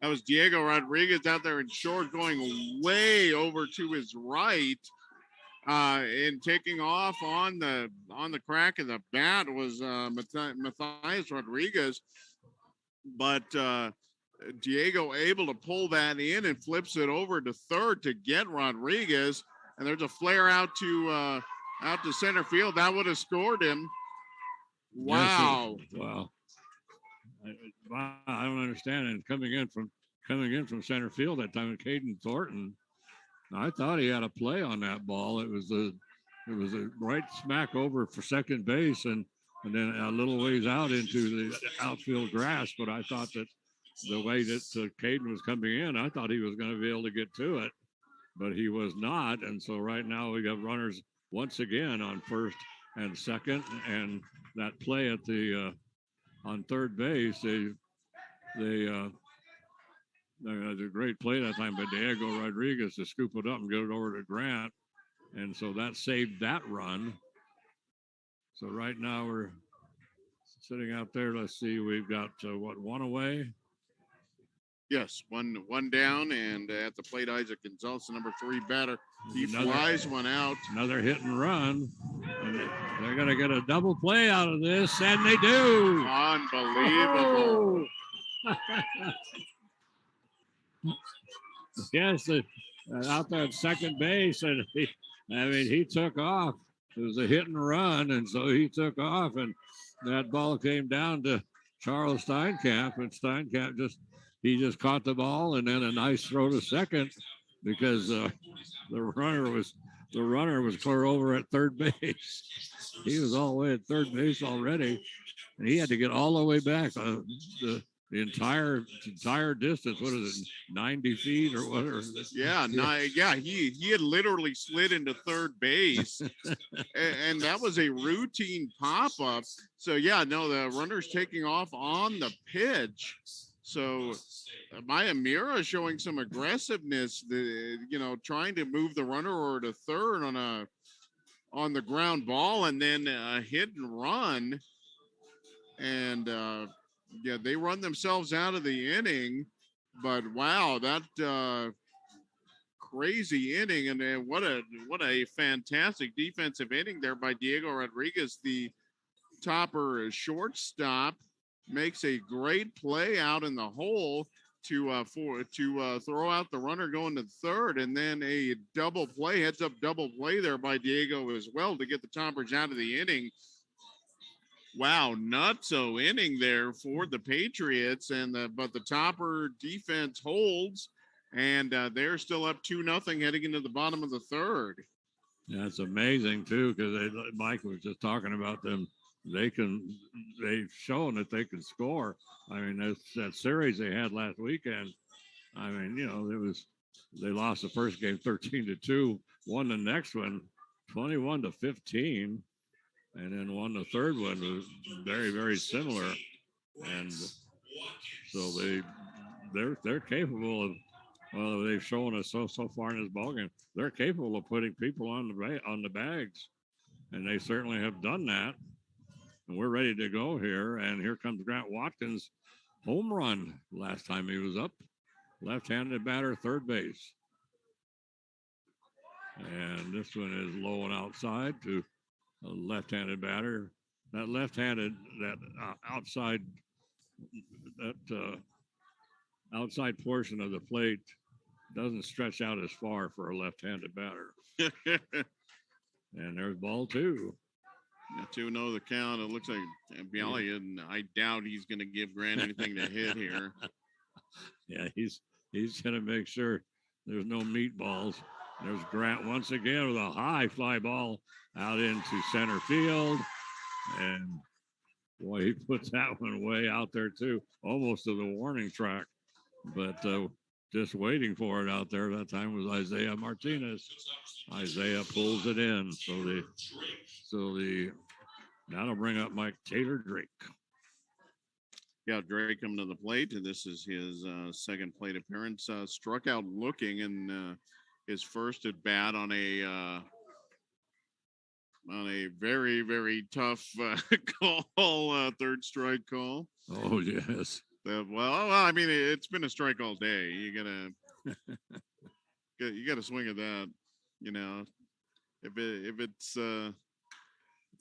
That was Diego Rodriguez out there in short, going way over to his right. And taking off on the crack of the bat was Matthias Rodriguez. But Diego able to pull that in and flips it over to third to get Rodriguez. And there's a flare out to center field. That would have scored him. Wow. Yes, wow. I don't understand. And coming in from center field that time, Caden Thornton, I thought he had a play on that ball. It was a right smack over for second base and then a little ways out into the outfield grass. But I thought that the way that Caden was coming in, I thought he was going to be able to get to it, but he was not. And so right now we got runners once again on first and second, and that play at the on third base, they had a great play that time by Diego Rodriguez to scoop it up and get it over to Grant. And so that saved that run. So right now we're sitting out there. Let's see, we've got one away? Yes, one down, and at the plate, Isaac Gonzalez, the number 3 batter. He flies one out. Another hit and run. And they're going to get a double play out of this, and they do. Unbelievable. Yes, out there at second base, and he took off. It was a hit and run, and so he took off, and that ball came down to Charles Steinkamp, and Steinkamp just caught the ball, and then a nice throw to second because the runner was clear over at third base. He was all the way at third base already, and he had to get all the way back the entire distance. What is it, 90 feet or whatever? Yeah, he had literally slid into third base, and that was a routine pop-up. So, the runner's taking off on the pitch. So Maya Mira showing some aggressiveness, trying to move the runner over to third on the ground ball, and then a hit and run. And they run themselves out of the inning. But wow, that crazy inning, and what a fantastic defensive inning there by Diego Rodriguez, the topper shortstop. Makes a great play out in the hole to throw out the runner going to third, and then a double play, heads up double play there by Diego as well to get the toppers out of the inning. Wow, nutso inning there for the Patriots, but the topper defense holds, and they're still up 2-0 heading into the bottom of the third. That's amazing too, because Mike was just talking about them. They've shown that they can score. I mean, that series they had last weekend. I mean, they lost the first game 13-2, won the next one 21-15, and then won the third one was very, very similar. And so they're capable of. Well, they've shown us so far in this ballgame. They're capable of putting people on the bags, and they certainly have done that. And we're ready to go here. And here comes Grant Watkins, home run last time he was up. Left-handed batter, third base. And this one is low and outside to a left-handed batter. That outside portion of the plate doesn't stretch out as far for a left-handed batter. And there's ball 2. 2-0 the count. It looks like Bialy, and I doubt he's going to give Grant anything to hit here. Yeah, he's going to make sure There's no meatballs. There's Grant once again with a high fly ball out into center field. And boy, he puts that one way out there too, almost to the warning track. But just waiting for it out there. That time was Isaiah Martinez. Isaiah pulls it in. That'll bring up Mike Taylor Drake. Yeah, Drake coming to the plate, and this is his second plate appearance. Struck out looking in his first at bat on a very, very tough call, third strike call. Oh yes. Well, I mean, it's been a strike all day. You gotta swing at that. You know, if it's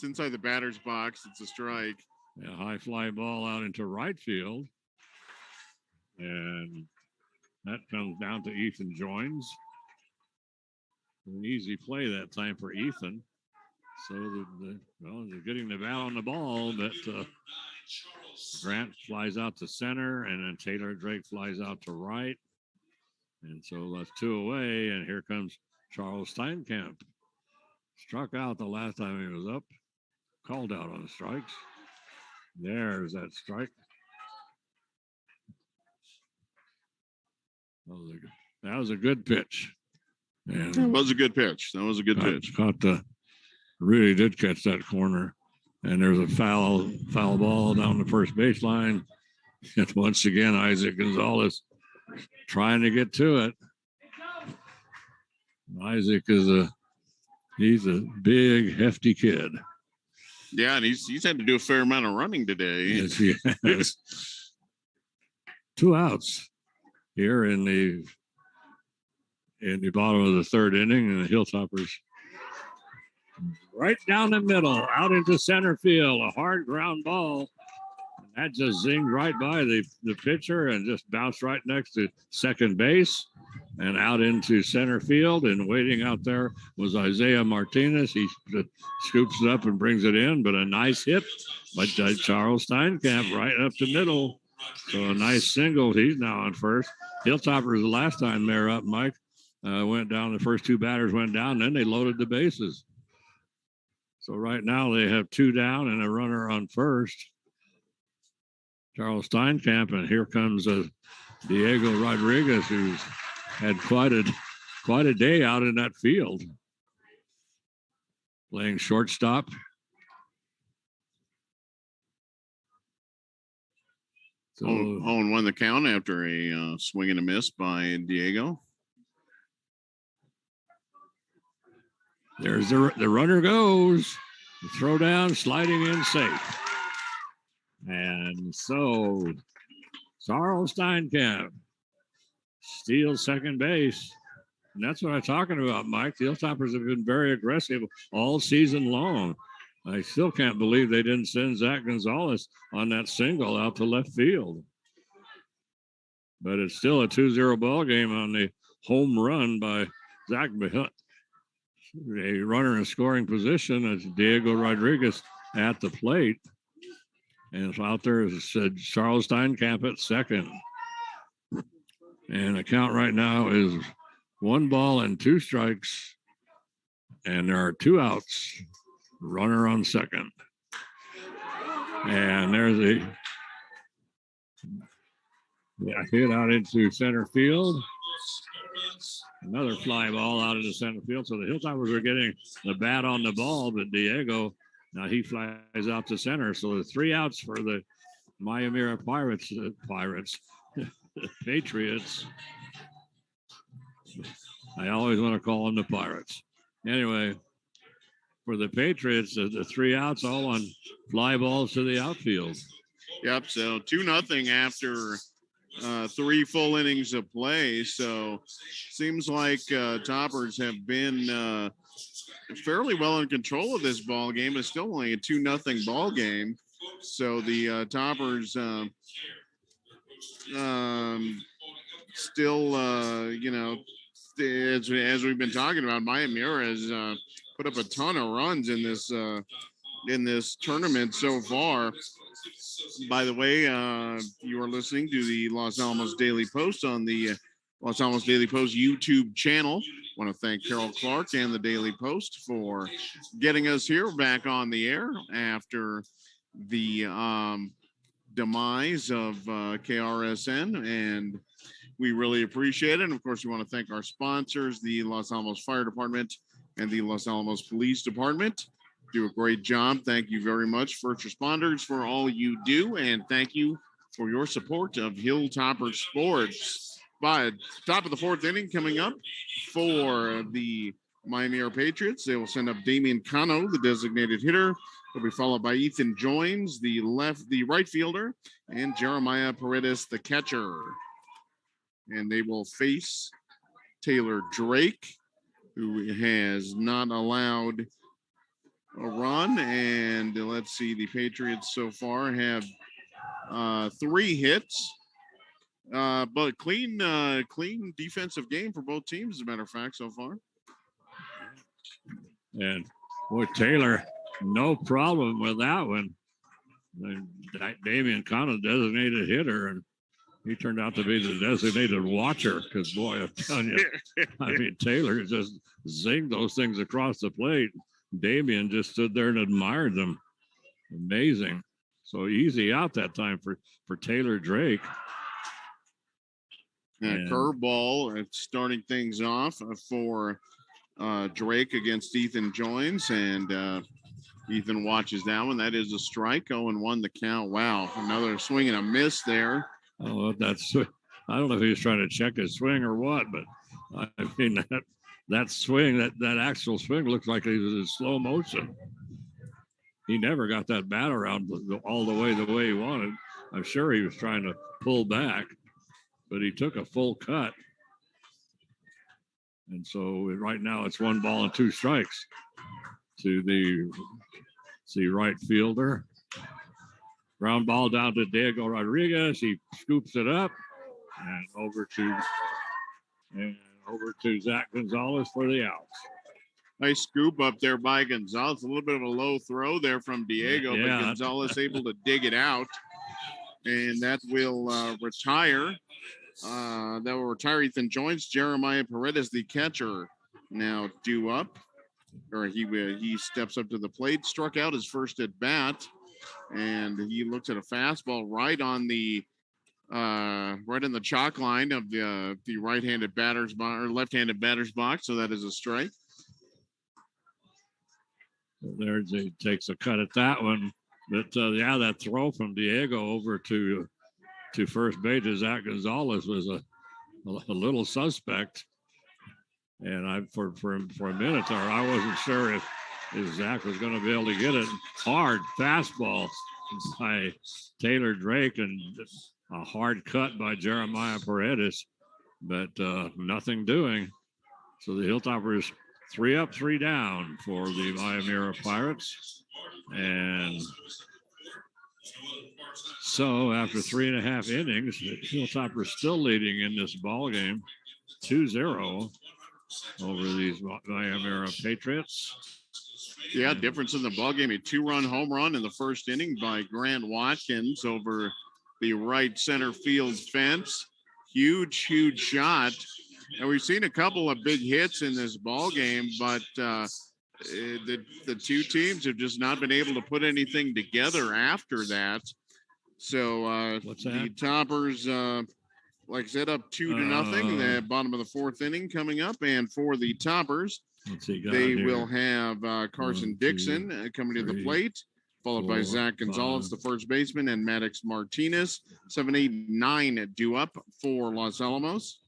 inside the batter's box, it's a strike. A high fly ball out into right field. And that comes down to Ethan Joins. An easy play that time for Ethan. So they're getting the bat on the ball, but Grant flies out to center, and then Taylor Drake flies out to right. And so that's two away, and here comes Charles Steinkamp. Struck out the last time he was up. Called out on the strikes. There's that strike. That was a good pitch. And that was a good pitch. Really did catch that corner. And there's a foul ball down the first baseline. And once again, Isaac Gonzalez trying to get to it. Isaac he's a big, hefty kid. Yeah, and he's had to do a fair amount of running today. Yes, he has. 2 outs here in the bottom of the third inning, and the Hilltoppers right down the middle, out into center field, a hard ground ball. That just zinged right by the pitcher and just bounced right next to second base and out into center field. And waiting out there was Isaiah Martinez. He scoops it up and brings it in, but a nice hit by Charles Steinkamp right up the middle. So a nice single. He's now on first. Hilltoppers, the last time they're up, Mike, went down. The first 2 batters went down. Then they loaded the bases. So right now they have 2 down and a runner on first. Charles Steinkamp, and here comes Diego Rodriguez, who's had quite a day out in that field, playing shortstop. So 0-1 the count after a swing and a miss by Diego. There's the runner goes. The throw down, sliding in safe. And so Charles Steinkamp steals second base. And that's what I'm talking about, Mike. The Hilltoppers have been very aggressive all season long. I still can't believe they didn't send Zach Gonzalez on that single out to left field. But it's still a 2-0 ball game on the home run by Zach Behut. A runner in scoring position is Diego Rodriguez at the plate. And out there is Charles Steinkamp at second. And the count right now is 1 ball and 2 strikes. And there are 2 outs. Runner on second. And there's a hit out into center field. Another fly ball out into center field. So the Hilltoppers are getting the bat on the ball, but Diego, now he flies out to center. So the 3 outs for the Mayamira Patriots. I always want to call them the Pirates. Anyway, for the Patriots, the 3 outs all on fly balls to the outfield. Yep, so 2-0 after 3 full innings of play. So seems like Toppers have been fairly well in control of this ball game. It's still only a 2-0 ball game. So the Toppers still, as we've been talking about, Mayamira has put up a ton of runs in this tournament so far. By the way, you are listening to the Los Alamos Daily Post on the Los Alamos Daily Post YouTube channel. Want to thank Carol Clark and the Daily Post for getting us here back on the air after the demise of KRSN, and we really appreciate it. And of course, we want to thank our sponsors, the Los Alamos Fire Department and the Los Alamos Police Department. Do a great job. Thank you very much, first responders, for all you do, and thank you for your support of Hilltopper Sports. By top of the fourth inning coming up for the Miami Air Patriots. They will send up Damian Cano, the designated hitter. He'll be followed by Ethan Joins, the right fielder, and Jeremiah Paredes, the catcher. And they will face Taylor Drake, who has not allowed a run. And let's see, the Patriots so far have 3 hits. But clean defensive game for both teams, as a matter of fact, so far. And boy, Taylor, no problem with that one. Damian Connell, designated hitter, and he turned out to be the designated watcher. Because boy, I'm telling you, I mean, Taylor just zinged those things across the plate. Damian just stood there and admired them. Amazing. So easy out that time for Taylor Drake. Curveball starting things off for Drake against Ethan Joins, and Ethan watches that one. That is a strike. 0-1 the count. Wow, another swing and a miss there. Oh, that's, I don't know if he was trying to check his swing or what, but I mean that swing, that actual swing looks like it was in slow motion. He never got that bat around all the way he wanted. I'm sure he was trying to pull back, but he took a full cut. And so right now it's 1 ball and 2 strikes to the right fielder. Ground ball down to Diego Rodriguez. He scoops it up and over to Zach Gonzalez for the outs. Nice scoop up there by Gonzalez. A little bit of a low throw there from Diego, but Gonzalez able to dig it out. And that will retire. That will retire Ethan Joins. Jeremiah Paredes, the catcher, now due up. Or he steps up to the plate, struck out his first at bat, and he looks at a fastball right on the right in the chalk line of the right-handed batter's box or left-handed batter's box. So that is a strike. There he takes a cut at that one. But that throw from Diego over to first base to Zach Gonzalez was a little suspect. And for a minute there, I wasn't sure if Zach was going to be able to get it. Hard fastball by Taylor Drake and a hard cut by Jeremiah Paredes, but nothing doing. So the Hilltoppers 3 up, 3 down for the Miami Pirates. And so after 3.5 innings, the Hilltoppers still leading in this ball game, 2-0 over these Miami Patriots. Yeah, difference in the ball game. A 2-run home run in the first inning by Grant Watkins over the right center field fence. Huge shot. And we've seen a couple of big hits in this ball game, but the two teams have just not been able to put anything together after that. So the Toppers, like I said, up 2-0. The bottom of the 4th inning coming up, and for the Toppers, they will have Carson Dixon coming to the plate, followed by Zach Gonzalez, the first baseman, and Maddox Martinez. 7, 8, 9 due up for Los Alamos.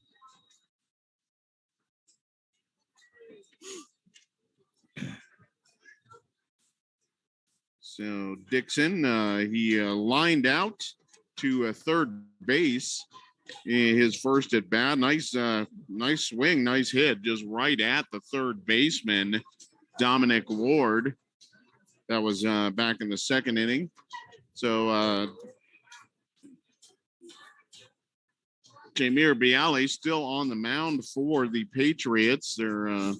So Dixon, he lined out to third base in his first at bat. Nice swing, nice hit, just right at the third baseman, Dominic Ward. That was back in the 2nd inning. So Jamir Bialy still on the mound for the Patriots. They're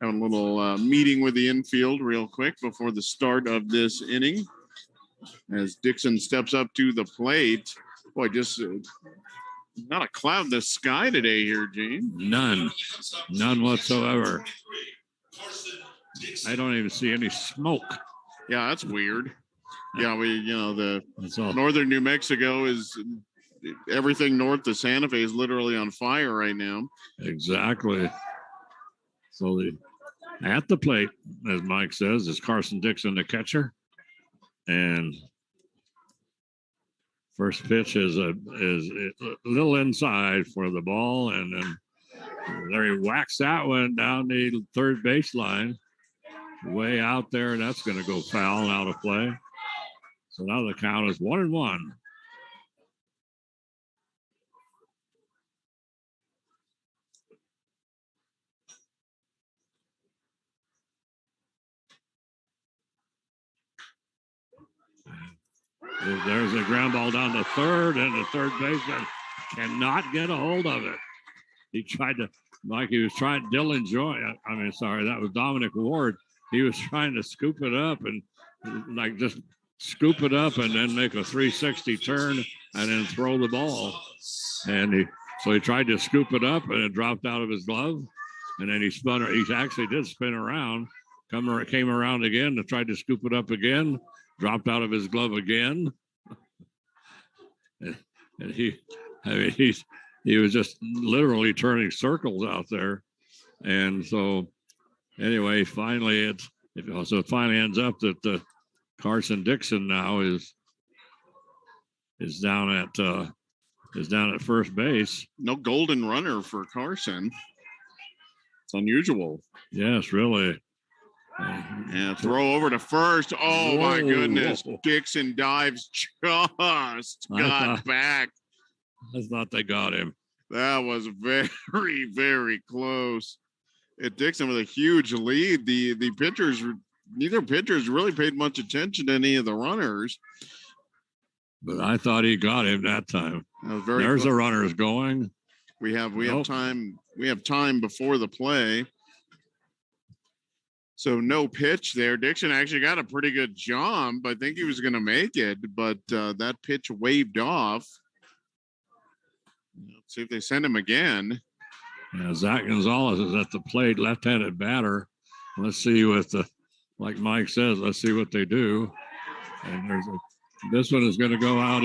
having a little meeting with the infield real quick before the start of this inning. As Dixon steps up to the plate, boy, just Not a cloud in the sky today here, Gene. None whatsoever. I don't even see any smoke. Yeah, that's weird. Yeah, the That's all. northern New Mexico is everything north of Santa Fe is literally on fire right now. Exactly. So at the plate, as Mike says, is Carson Dixon, the catcher, and first pitch is a little inside for the ball, and then there he whacks that one down the third baseline, way out there. That's going to go foul and out of play. So now the count is 1-1. There's a ground ball down to third, and the third baseman cannot get a hold of it. He tried to, like he was trying, Dylan Joy, that was Dominic Ward. He was trying to scoop it up and like just scoop it up and then make a 360 turn and then throw the ball. And he tried to scoop it up and it dropped out of his glove. And then he actually did spin around, came around again and tried to scoop it up again, dropped out of his glove again. And he was just literally turning circles out there. And so anyway, finally it finally ends up that Carson Dixon now is down at first base. No golden runner for Carson. It's unusual. Yes, really. And throw over to first. Oh, my goodness. Dixon dives just got back. I thought they got him. That was very, very close. Dixon with a huge lead. Neither pitchers really paid much attention to any of the runners. But I thought he got him that time. There's the runners going. We have time. We have time before the play. So no pitch there. Dixon actually got a pretty good jump. I think he was going to make it, but that pitch waved off. Let's see if they send him again. Yeah, Zach Gonzalez is at the plate, left-handed batter. Let's see like Mike says, let's see what they do. And this one is going to go out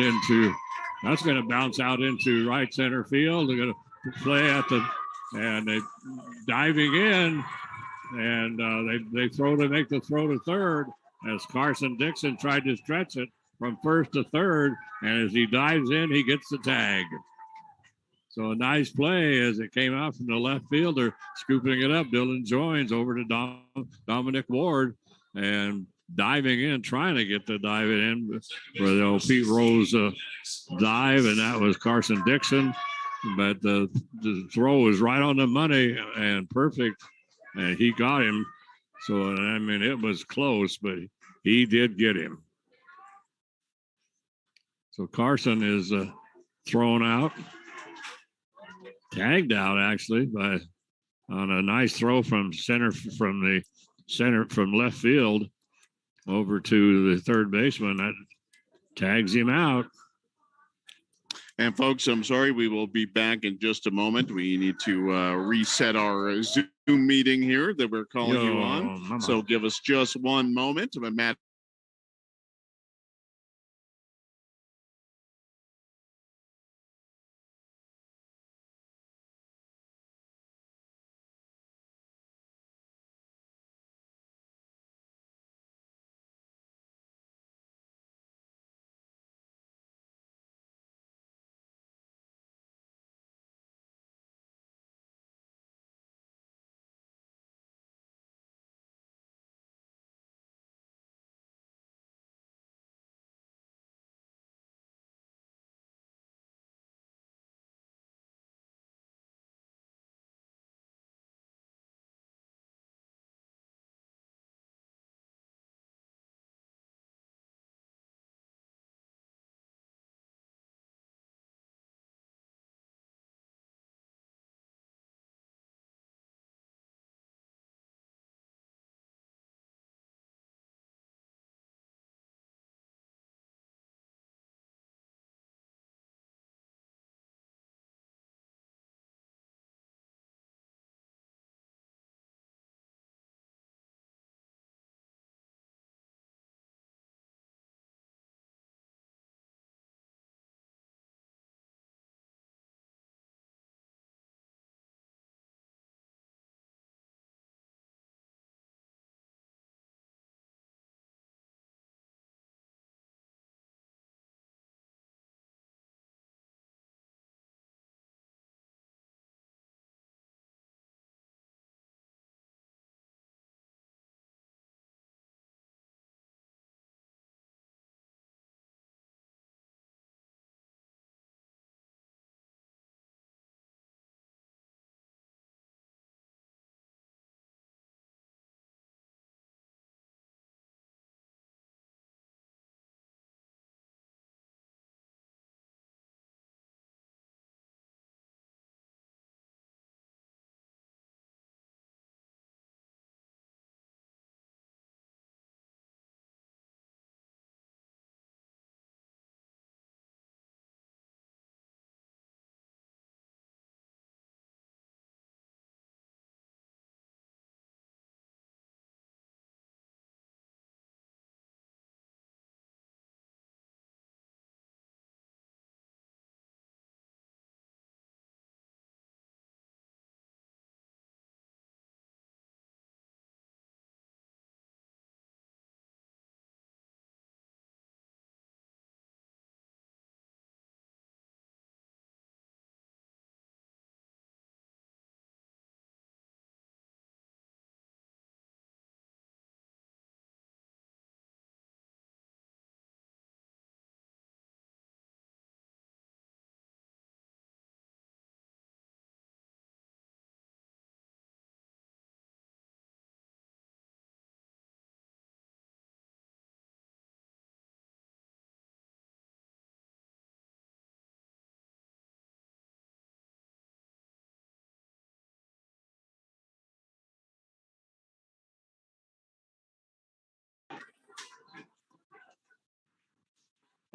that's going to bounce out into right center field. They're going to play and they diving in. And they make the throw to third as Carson Dixon tried to stretch it from first to third. And as he dives in, he gets the tag. So a nice play as it came out from the left fielder, scooping it up. Dylan joins over to Dominic Ward and diving in, trying to get the dive in for the Pete Rose dive. And that was Carson Dixon. But the throw was right on the money and perfect. And he got him. So, it was close, but he did get him. So Carson is thrown out, tagged out actually on a nice throw from left field over to the third baseman. That tags him out. And folks, I'm sorry, we will be back in just a moment. We need to reset our Zoom meeting here that we're calling you on. Mama. So give us just one moment. Matt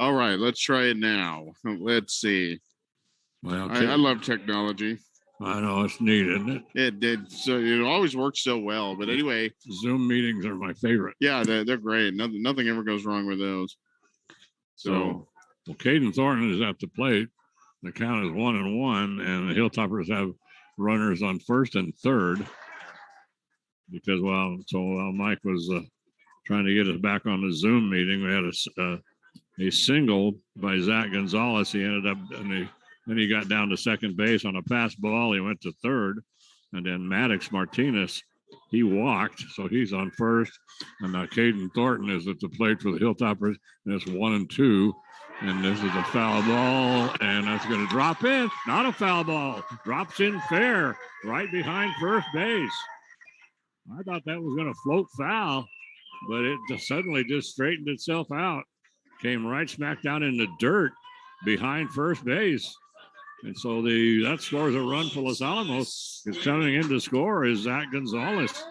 All right, let's try it now. Let's see. Well, I love technology. I know it's neat, isn't it? It did. So it always works so well. But anyway, Zoom meetings are my favorite. Yeah, they're great. Nothing ever goes wrong with those. So, well, Caden Thornton is at the plate. The count is 1-1, and the Hilltoppers have runners on first and third. Because while Mike was trying to get us back on the Zoom meeting, we had a single by Zach Gonzalez. He ended up, then he got down to second base on a pass ball. He went to third, and then Maddox Martinez, he walked, so he's on first. And now Caden Thornton is at the plate for the Hilltoppers, and it's 1-2. And this is a foul ball, and that's going to drop in. Not a foul ball. Drops in fair, right behind first base. I thought that was going to float foul, but it suddenly just straightened itself out. Came right smack down in the dirt behind first base. And so that scores a run for Los Alamos. Is coming in to score is Zach Gonzalez.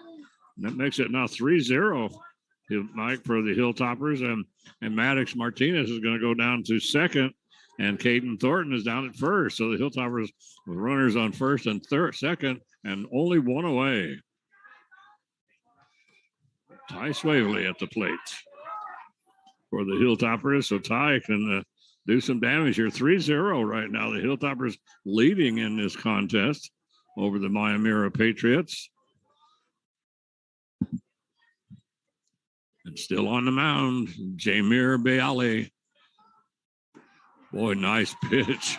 And that makes it now 3-0, Mike, for the Hilltoppers. And Maddox Martinez is going to go down to second. And Caden Thornton is down at first. So the Hilltoppers with runners on first and second, and only one away. Ty Swavely at the plate for the Hilltoppers. So Ty can do some damage here. 3-0 right now. The Hilltoppers leading in this contest over the Mayamira Patriots. And still on the mound, Jamir Bayali. Boy, nice pitch.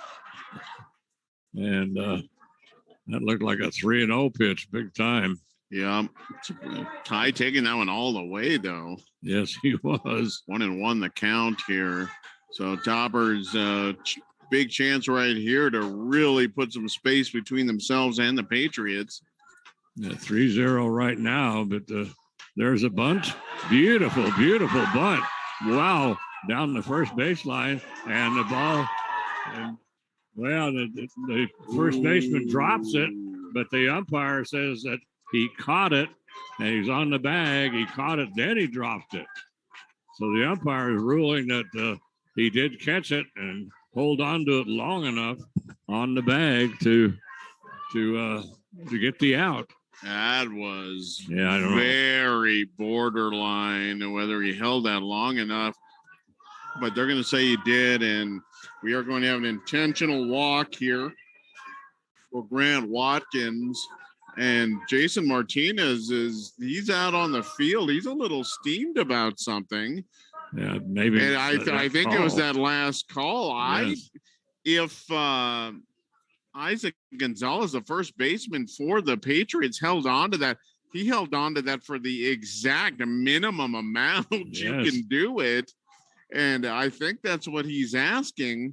And that looked like a 3-0 pitch, big time. Yeah, Ty taking that one all the way, though. Yes, he was. 1-1 the count here. So Toppers, big chance right here to really put some space between themselves and the Patriots. Yeah, 3-0 right now, but there's a bunt. Beautiful, beautiful bunt. Wow, down the first baseline, and the ball. And, well, the first baseman drops it, but the umpire says that he caught it, and he's on the bag. He caught it, then he dropped it. So the umpire is ruling that he did catch it and hold on to it long enough on the bag to get the out. That was I don't very borderline whether he held that long enough, but they're going to say he did, and we are going to have an intentional walk here for Grant Watkins. And Jason Martinez he's out on the field. He's a little steamed about something. Yeah, maybe. And I think it was that last call. Yes. If Isaac Gonzalez, the first baseman for the Patriots, held on to that, he held on to that for the exact minimum amount you can do it. And I think that's what he's asking.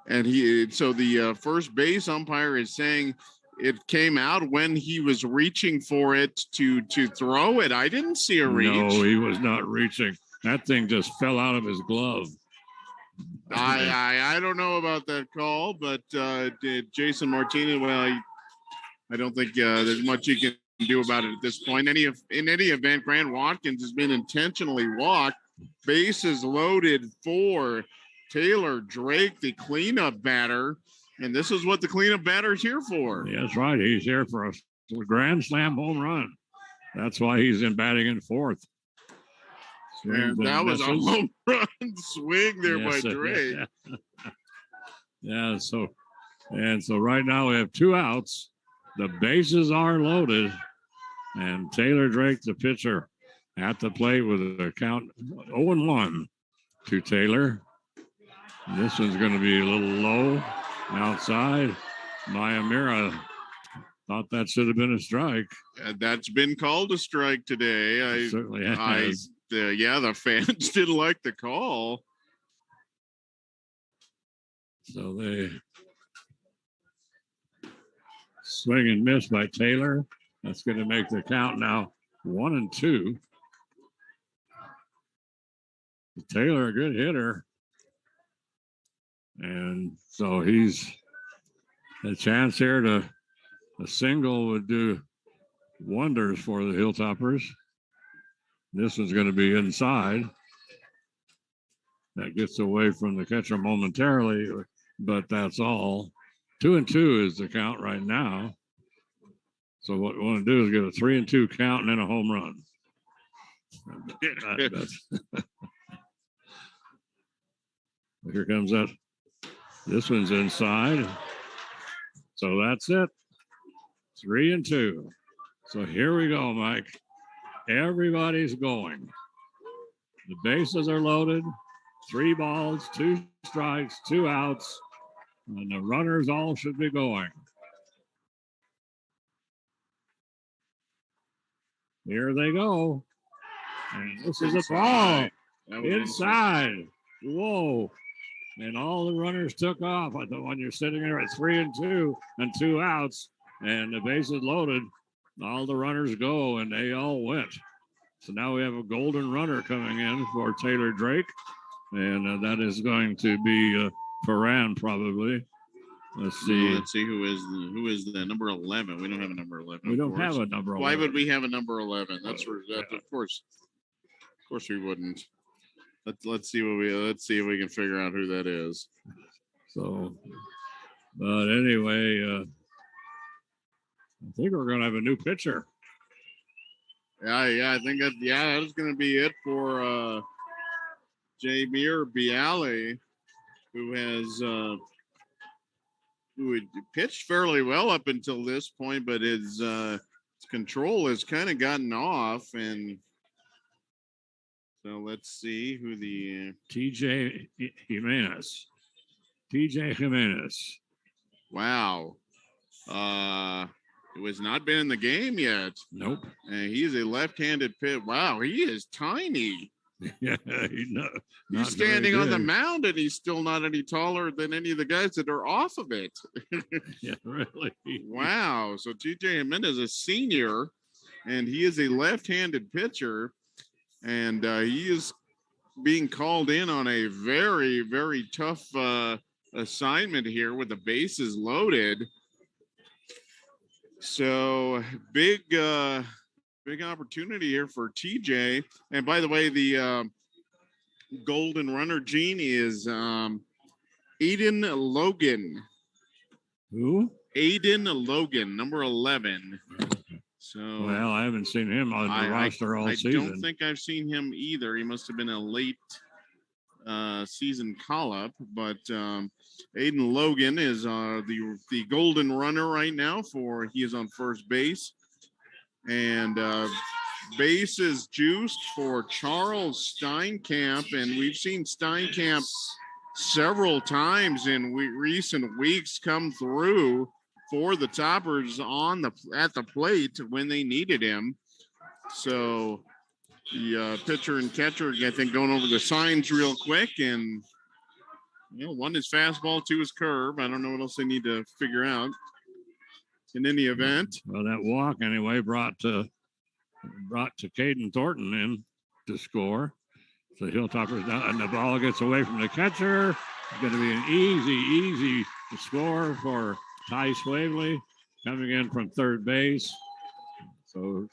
And so the first base umpire is saying it came out when he was reaching for it to throw it. I didn't see a reach. No, he was not reaching. That thing just fell out of his glove. I don't know about that call, but Jason Martinez, well, I don't think there's much he can do about it at this point. In any event, Grant Watkins has been intentionally walked. Bases loaded for Taylor Drake, the cleanup batter. And this is what the cleanup batter is here for. Yeah, that's right. He's here for a grand slam home run. That's why he's in batting in fourth. And that was a home run swing there by Drake. Yeah, so right now we have 2 outs. The bases are loaded. And Taylor Drake, the pitcher, at the plate with a count 0-1 to Taylor. And this one's going to be a little low. Outside, Mayamira thought that should have been a strike. That's been called a strike today. It certainly has. The fans didn't like the call. So they swing and miss by Taylor. That's going to make the count now 1-2. Taylor, a good hitter. And so he's a chance here a single would do wonders for the Hilltoppers. This one's going to be inside. That gets away from the catcher momentarily, but that's all. 2-2 is the count right now. So what we want to do is get a 3-2 count and then a home run. Here comes that. This one's inside. So that's it. 3-2. So here we go, Mike. Everybody's going. The bases are loaded. 3 balls, 2 strikes, 2 outs, and the runners all should be going. Here they go. And this is a ball inside. Whoa. And all the runners took off. When you're sitting there at 3-2 and 2 outs and the bases loaded, all the runners go and they all went. So now we have a golden runner coming in for Taylor Drake. And that is going to be Ferran probably. Let's see. Let's see who is the number 11. We don't have a number 11. We don't have a number 11. Why would we have a number 11? That's where of course we wouldn't. Let's see if we can figure out who that is. So, but anyway, I think we're going to have a new pitcher. Yeah, I think that is going to be it for Jamir Bialy, who had pitched fairly well up until this point, but his control has kind of gotten off. And so let's see who the TJ Jimenez. Wow. It has not been in the game yet. Nope. And he is a left-handed pitcher. Wow, he is tiny. Yeah, he's standing on the mound, and he's still not any taller than any of the guys that are off of it. Yeah, really. Wow. So TJ Jimenez is a senior, and he is a left-handed pitcher, and he is being called in on a very, very tough assignment here with the bases loaded. So big opportunity here for TJ. And by the way, the golden runner genie is Aiden Logan. Who? Aiden Logan, number 11. So well, I haven't seen him on the roster all season. I don't think I've seen him either. He must have been a late season call-up, but Aiden Logan is the golden runner right now. He is on first base. And bases juiced for Charles Steinkamp, and we've seen Steinkamp several times in recent weeks come through for the Toppers at the plate when they needed him. So the pitcher and catcher, I think, going over the signs real quick, and one is fastball, 2 is curve. I don't know what else they need to figure out. In any event, well, that walk anyway brought Caden Thornton in to score. So Hilltoppers down, and the ball gets away from the catcher. It's going to be an easy score for Ty Swavely coming in from third base. So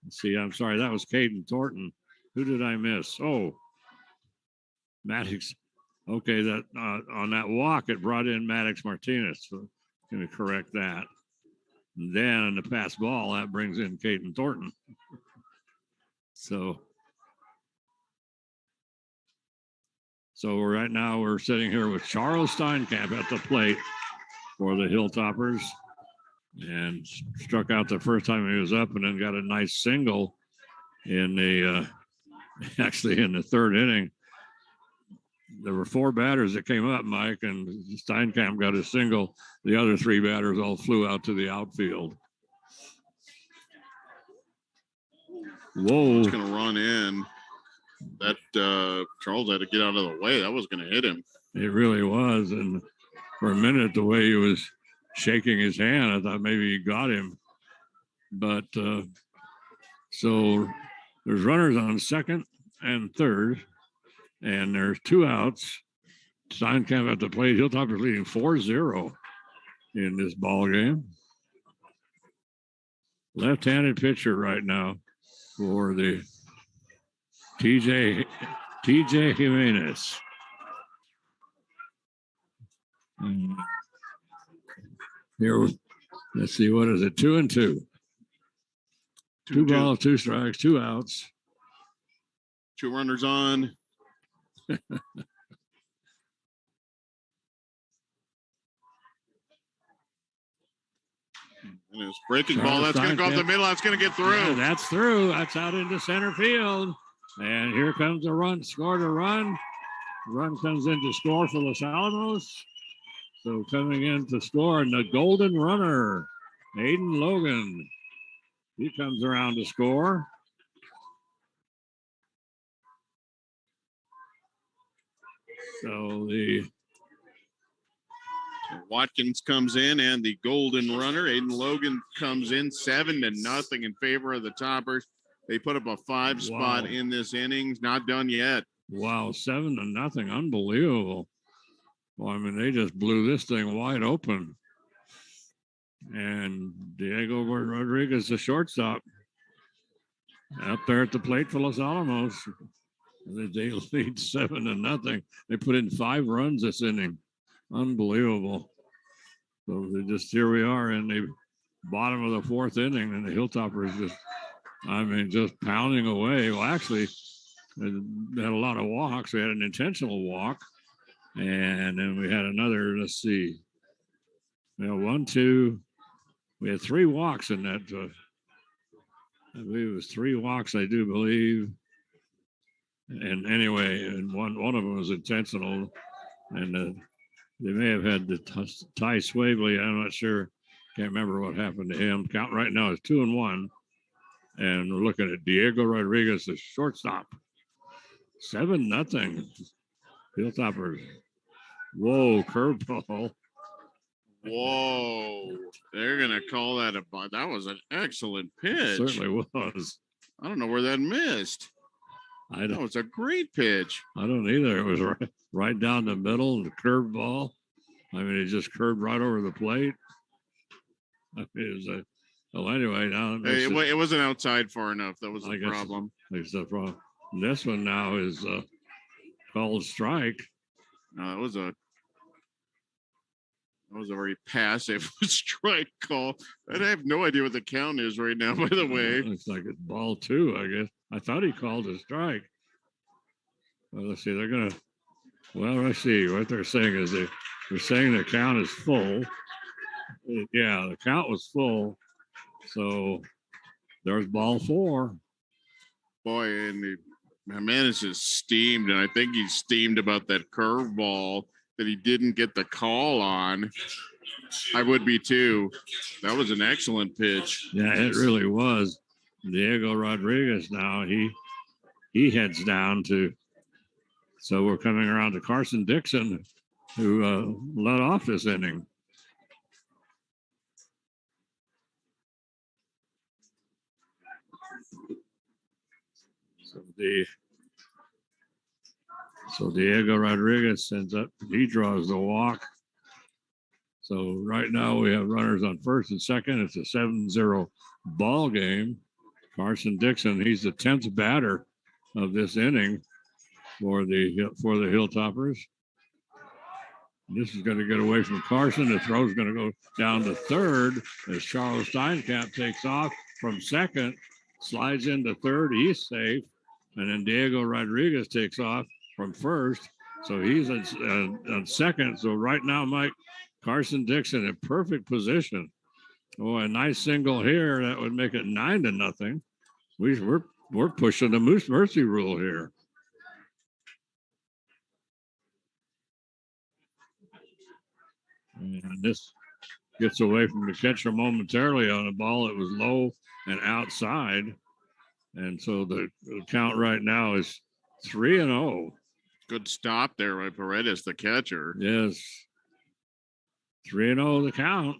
let's see. I'm sorry, that was Caden Thornton. Who did I miss? Oh, Maddox. Okay, that on that walk it brought in Maddox Martinez. So going to correct that. And then in the pass ball, that brings in Caden Thornton. So right now we're sitting here with Charles Steinkamp at the plate for the Hilltoppers, and struck out the first time he was up, and then got a nice single in the actually in the third inning. There were 4 batters that came up, Mike, and Steinkamp got a single. The other 3 batters all flew out to the outfield. Whoa. It's going to run in. That Charles had to get out of the way. That was going to hit him. It really was. And for a minute, the way he was shaking his hand, I thought maybe he got him. But so there's runners on second and third. And there's 2 outs. Steinkamp at the plate. Hilltoppers leading 4-0 in this ball game. Left-handed pitcher right now for the TJ TJ Jimenez. Here, let's see, what is it? 2-2. Two balls, 2 strikes, 2 outs. 2 runners on. And it's breaking ball. That's going to go off the middle. That's going to get through. Yeah, that's through. That's out into center field. And here comes the run. Scored a run. Run comes in to score for Los Alamos. So coming in to score, and the golden runner, Aiden Logan. He comes around to score. So the Watkins comes in, and the golden runner, Aiden Logan, comes in 7-0 in favor of the Toppers. They put up a 5 spot in this inning. Not done yet. Wow, 7-0. Unbelievable. Well, I mean, they just blew this thing wide open. And Diego Rodriguez, the shortstop, up there at the plate for Los Alamos. They lead 7-0. They put in 5 runs this inning. Unbelievable. So here we are in the bottom of the 4th inning, and the Hilltoppers just pounding away. Well, actually, they had a lot of walks. We had an intentional walk, and then we had another, let's see, 1, 2. We had 3 walks in that. I believe it was 3 walks, I do believe. And anyway, and one of them was intentional, and they may have had the Ty Swavely. I'm not sure. Can't remember what happened to him. Count right now is 2-1. And we're looking at Diego Rodriguez, the shortstop. 7-0. Hilltoppers. Whoa, curveball. Whoa. They're going to call that that was an excellent pitch. It certainly was. I don't know where that missed. That was a great pitch. I don't either. It was right down the middle, the curved ball. I mean, it just curved right over the plate. It was well, anyway, now it wasn't outside far enough. That was the problem. That's the problem. This one now is called strike. No, that was a very passive strike call. I have no idea what the count is right now, by the way. Looks like it's ball 2, I guess. I thought he called a strike. Well, let's see. Let's see. What they're saying is they're saying the count is full. Yeah, the count was full. So there's ball 4. Boy, and Jimenez is steamed, and I think he's steamed about that curveball that he didn't get the call on. I would be too. That was an excellent pitch. Yeah, it really was. Diego Rodriguez now, he heads down to, so we're coming around to Carson Dixon, who led off this inning. So Diego Rodriguez sends up, he draws the walk. So right now we have runners on first and second. It's a 7-0 ball game. Carson Dixon, he's the 10th batter of this inning for the Hilltoppers. This is going to get away from Carson. The throw's going to go down to third as Charles Steinkamp takes off from second, slides into third. He's safe. And then Diego Rodriguez takes off from first. So he's on second. So right now, Mike, Carson Dixon in perfect position. Oh, a nice single here. That would make it 9-0. We're pushing the Moose Mercy rule here. And this gets away from the catcher momentarily on a ball that was low and outside. And so the count right now is 3-0. Good stop there by Paredes, the catcher. Yes. 3-0 the count.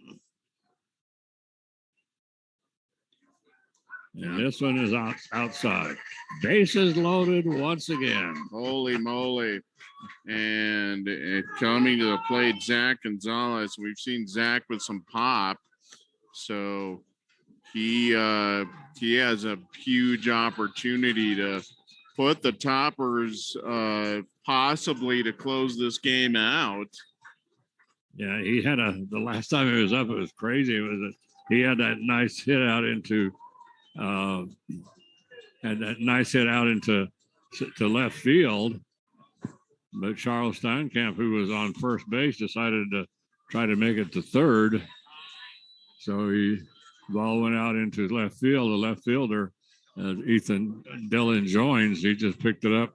And this one is outside. Bases loaded once again. Holy moly. And coming to the plate, Zach Gonzalez. We've seen Zach with some pop. So he has a huge opportunity to put the Toppers possibly to close this game out. Yeah, he had the last time he was up, it was crazy. He had that nice hit out into to left field. But Charles Steinkamp, who was on first base, decided to try to make it to third. So ball went out into left field. The left fielder, Ethan Dylan Joins, he just picked it up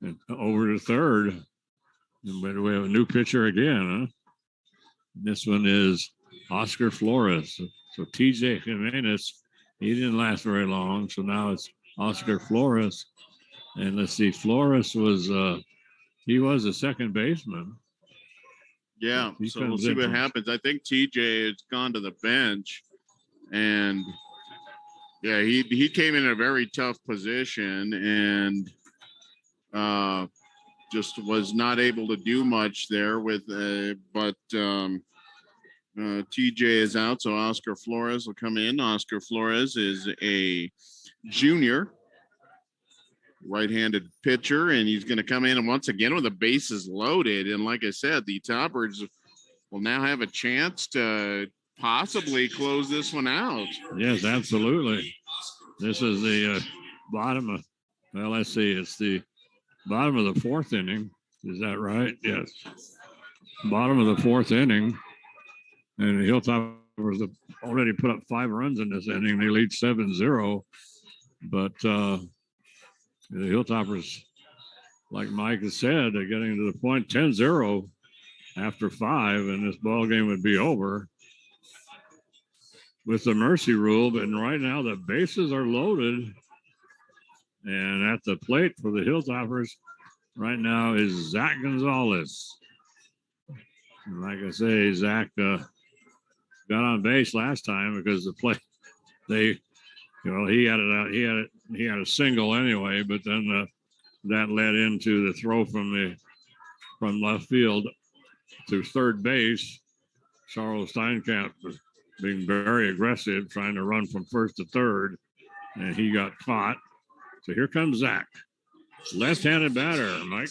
and over to third. But we have a new pitcher again. Huh? This one is Oscar Flores. So TJ Jimenez, he didn't last very long. So now it's Oscar Flores. And let's see, Flores was he was a second baseman. Yeah, so we'll see what happens. I think TJ has gone to the bench. And yeah, he came in a very tough position and just was not able to do much there with but TJ is out, so Oscar Flores will come in. Oscar Flores is a junior right-handed pitcher, and he's going to come in and once again with the bases loaded. And like I said, the Toppers will now have a chance to possibly close this one out. Yes, absolutely. This is the bottom of, well, let's see, it's the bottom of the fourth inning. Is that right? Yes. Bottom of the fourth inning. And the Hilltoppers have already put up 5 runs in this inning. They lead 7-0. But the Hilltoppers, like Mike has said, they're getting to the point 10-0 after 5, and this ball game would be over with the mercy rule. But right now the bases are loaded, and at the plate for the Hilltoppers right now is Zach Gonzalez. And like I say, Zach got on base last time because the play he had it out. He had a single anyway, but then that led into the throw from left field to third base. Charles Steinkamp was being very aggressive, trying to run from first to third, and he got caught. So here comes Zach, left-handed batter, Mike.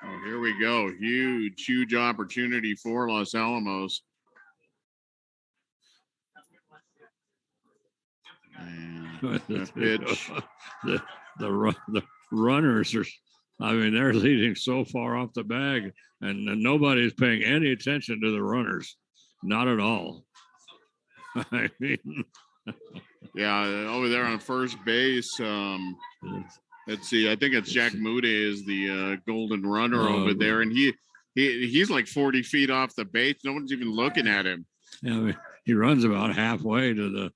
Oh, here we go. Huge opportunity for Los Alamos. And the pitch. the runners are, I mean, they're leading so far off the bag, and nobody's paying any attention to the runners. Not at all. I mean, yeah, over there on first base. Let's see. I think it's Jack Moody is the golden runner over there, and he's like 40 feet off the base. No one's even looking at him. Yeah, I mean, he runs about halfway to the.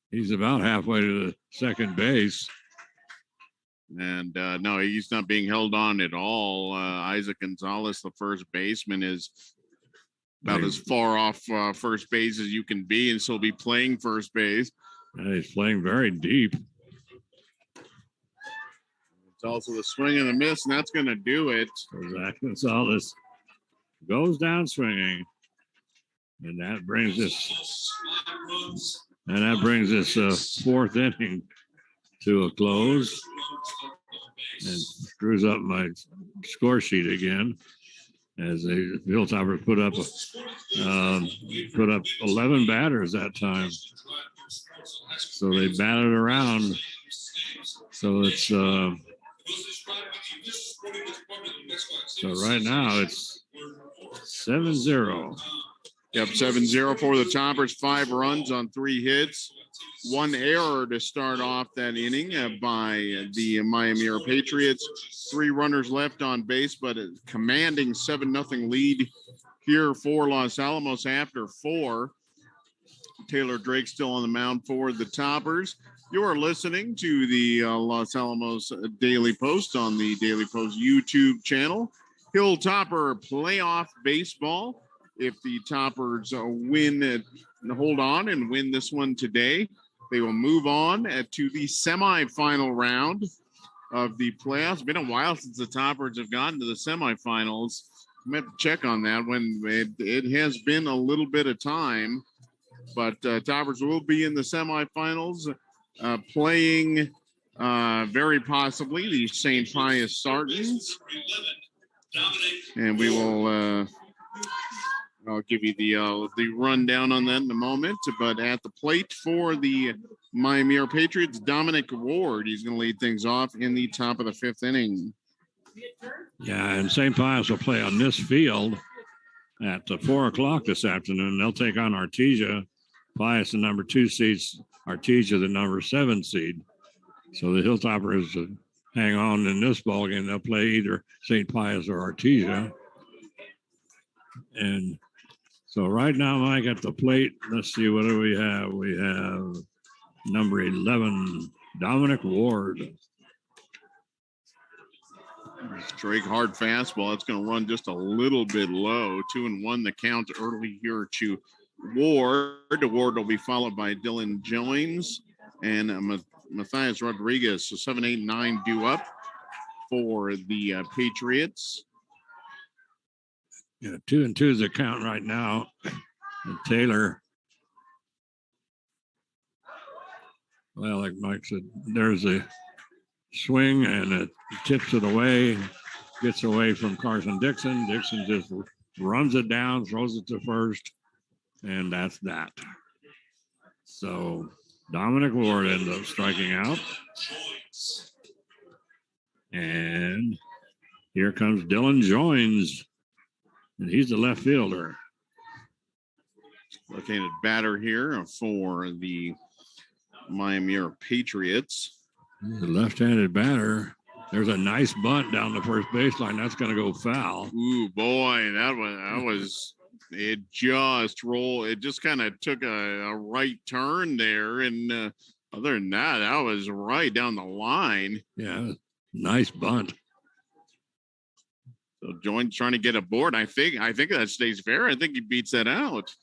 He's about halfway to the second base. And no, he's not being held on at all. Isaac Gonzalez, the first baseman, is about as far off first base as you can be, and still be playing first base. And he's playing very deep. It's also the swing and the miss, and that's going to do it. So Zach Gonzalez goes down swinging, and that brings us. And that brings this fourth inning to a close, and screws up my score sheet again as the Hilltoppers put up 11 batters that time. So they batted around. So it's so right now it's 7-0. Yep, 7-0 for the Toppers. 5 runs on 3 hits. 1 error to start off that inning by the Miami Patriots. 3 runners left on base, but a commanding 7-0 lead here for Los Alamos after 4. Taylor Drake still on the mound for the Toppers. You are listening to the Los Alamos Daily Post on the Daily Post YouTube channel. Hilltopper Playoff Baseball. If the Toppers win and hold on and win this one today, they will move on to the semifinal round of the playoffs. It's been a while since the Toppers have gotten to the semifinals. I'm going to have to check on that when it has been a little bit of time. But Toppers will be in the semifinals playing very possibly the St. Pius Sartans. And we will I'll give you the rundown on that in a moment. But at the plate for the Miami Patriots, Dominic Ward. He's going to lead things off in the top of the fifth inning. Yeah, and St. Pius will play on this field at 4 o'clock this afternoon. They'll take on Artesia. Pius, the number 2 seed. Artesia, the number 7 seed. So the Hilltoppers hang on in this ball game. They'll play either St. Pius or Artesia. And so right now, Mike, at the plate, let's see, what do we have? We have number 11, Dominic Ward. Straight hard fastball. It's going to run just a little bit low. 2-1 the count early here to Ward. Ward will be followed by Dylan Jones and Matthias Rodriguez. So 7, 8, 9 due up for the Patriots. Yeah, 2-2 is the count right now. And Taylor, well, like Mike said, there's a swing and it tips it away, gets away from Carson Dixon. Dixon just runs it down, throws it to first, and that's that. So Dominic Ward ends up striking out. And here comes Dylan Jones, and he's the left fielder. Left-handed batter here for the Miami Patriots. The left-handed batter. There's a nice bunt down the first baseline. That's going to go foul. Ooh, boy, that was it just rolled. It just kind of took a right turn there. And other than that, that was right down the line. Yeah, nice bunt. So Jones trying to get aboard. I think that stays fair. I think he beats that out.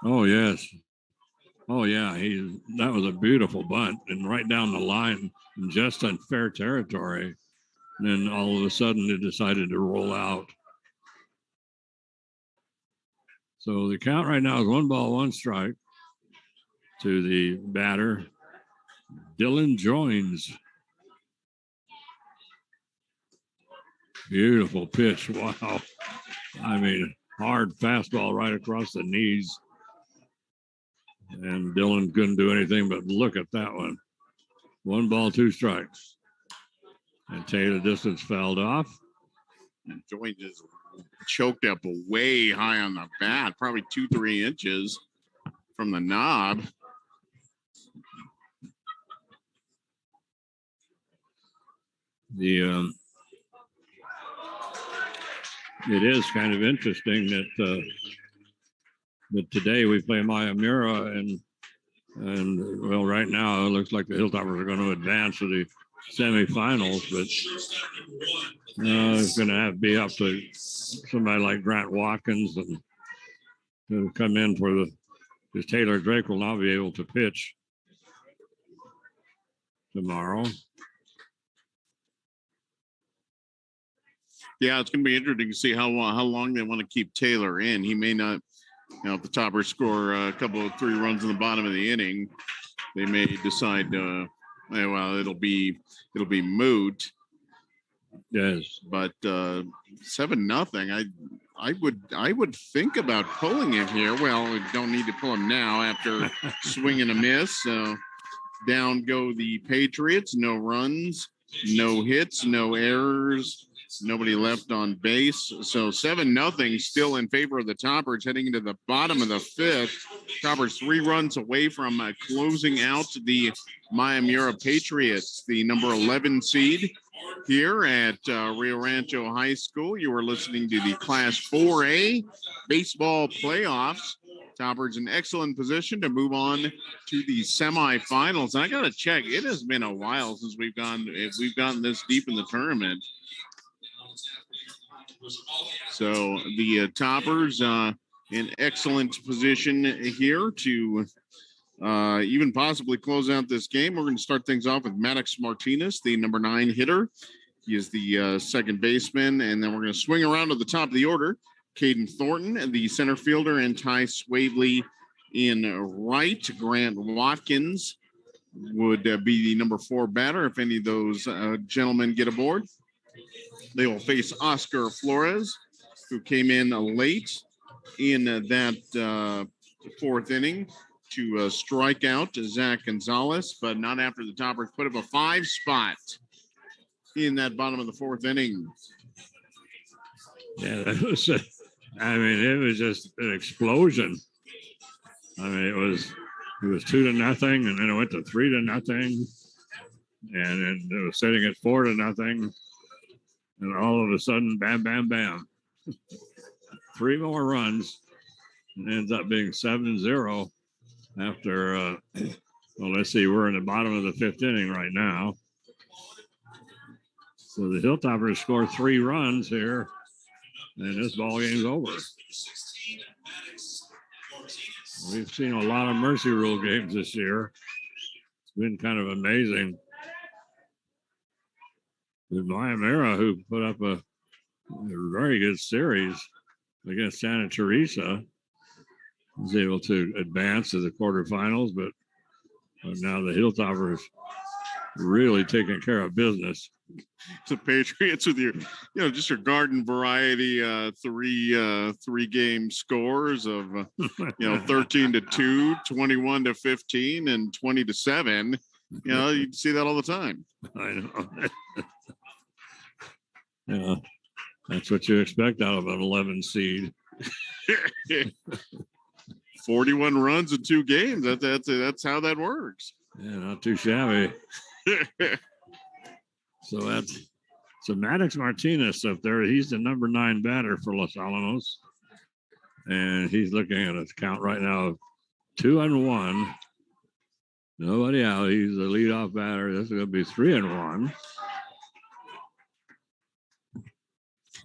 Oh, yes. Oh, yeah. That was a beautiful bunt and right down the line, just in fair territory. And then all of a sudden it decided to roll out. So the count right now is 1 ball, 1 strike to the batter, Dylan Jones. Beautiful pitch. Wow. I mean, hard fastball right across the knees. And Dylan couldn't do anything but look at that one. 1 ball, 2 strikes. And Taylor distance fouled off. And Jones just choked up way high on the bat, probably 2-3 inches from the knob. It is kind of interesting that today we play Miami, and well, right now it looks like the Hilltoppers are going to advance to the semifinals, but it's going to have to be up to somebody like Grant Watkins and to come in because Taylor Drake will not be able to pitch tomorrow. Yeah, it's going to be interesting to see how long they want to keep Taylor in. He may not, if the Toppers score a couple of 3 runs in the bottom of the inning, they may decide, well, it'll be moot. Yes, but 7-0. I would think about pulling him here. Well, we don't need to pull him now after swing and a miss. So down go the Patriots. No runs, no hits, no errors. Nobody left on base. So 7-0 still in favor of the Toppers heading into the bottom of the 5th. Toppers 3 runs away from closing out the Miami Patriots, the number 11 seed here at Rio Rancho High School. You are listening to the Class 4A baseball playoffs. Toppers in excellent position to move on to the semifinals. And I got to check. It has been a while since we've gotten this deep in the tournament. So the Toppers in excellent position here to even possibly close out this game. We're going to start things off with Maddox Martinez, the number 9 hitter. He is the second baseman, and then we're going to swing around to the top of the order. Caden Thornton, the center fielder, and Ty Swavely in right. Grant Watkins would be the number 4 batter if any of those gentlemen get aboard. They will face Oscar Flores, who came in late in that 4th inning to strike out Zach Gonzalez, but not after the Toppers put up a 5 spot in that bottom of the 4th inning. Yeah, that was, it was just an explosion. I mean, it was 2-0, and then it went to 3-0, and then it was sitting at 4-0, and all of a sudden, bam, bam, bam, 3 more runs, and ends up being 7-0 after. Well, let's see, we're in the bottom of the 5th inning right now. So the Hilltoppers score 3 runs here, and this ball game's over. We've seen a lot of mercy rule games this year. It's been kind of amazing. The Miami, who put up a very good series against Santa Teresa, was able to advance to the quarterfinals, but now the Hilltoppers really taking care of business. The Patriots with your, just your garden variety 3-game scores of 13-2, 21-15, and 20-7. You see that all the time. I know. That's what you expect out of an 11 seed. 41 runs in 2 games. That's how that works. Yeah, not too shabby. So Maddox Martinez up there. He's the number 9 batter for Los Alamos, and he's looking at a count right now of 2-1. Nobody out. He's the leadoff batter. This is going to be 3-1.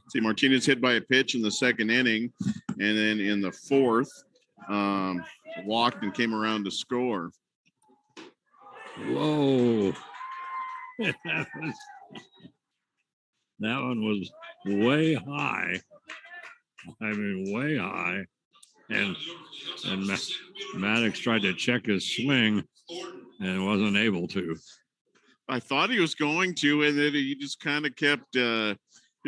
See, Martinez hit by a pitch in the 2nd inning, and then in the 4th, walked and came around to score. Whoa. That one was way high. I mean, way high. And Maddox tried to check his swing and wasn't able to. I thought he was going to, and then he just kind of kept his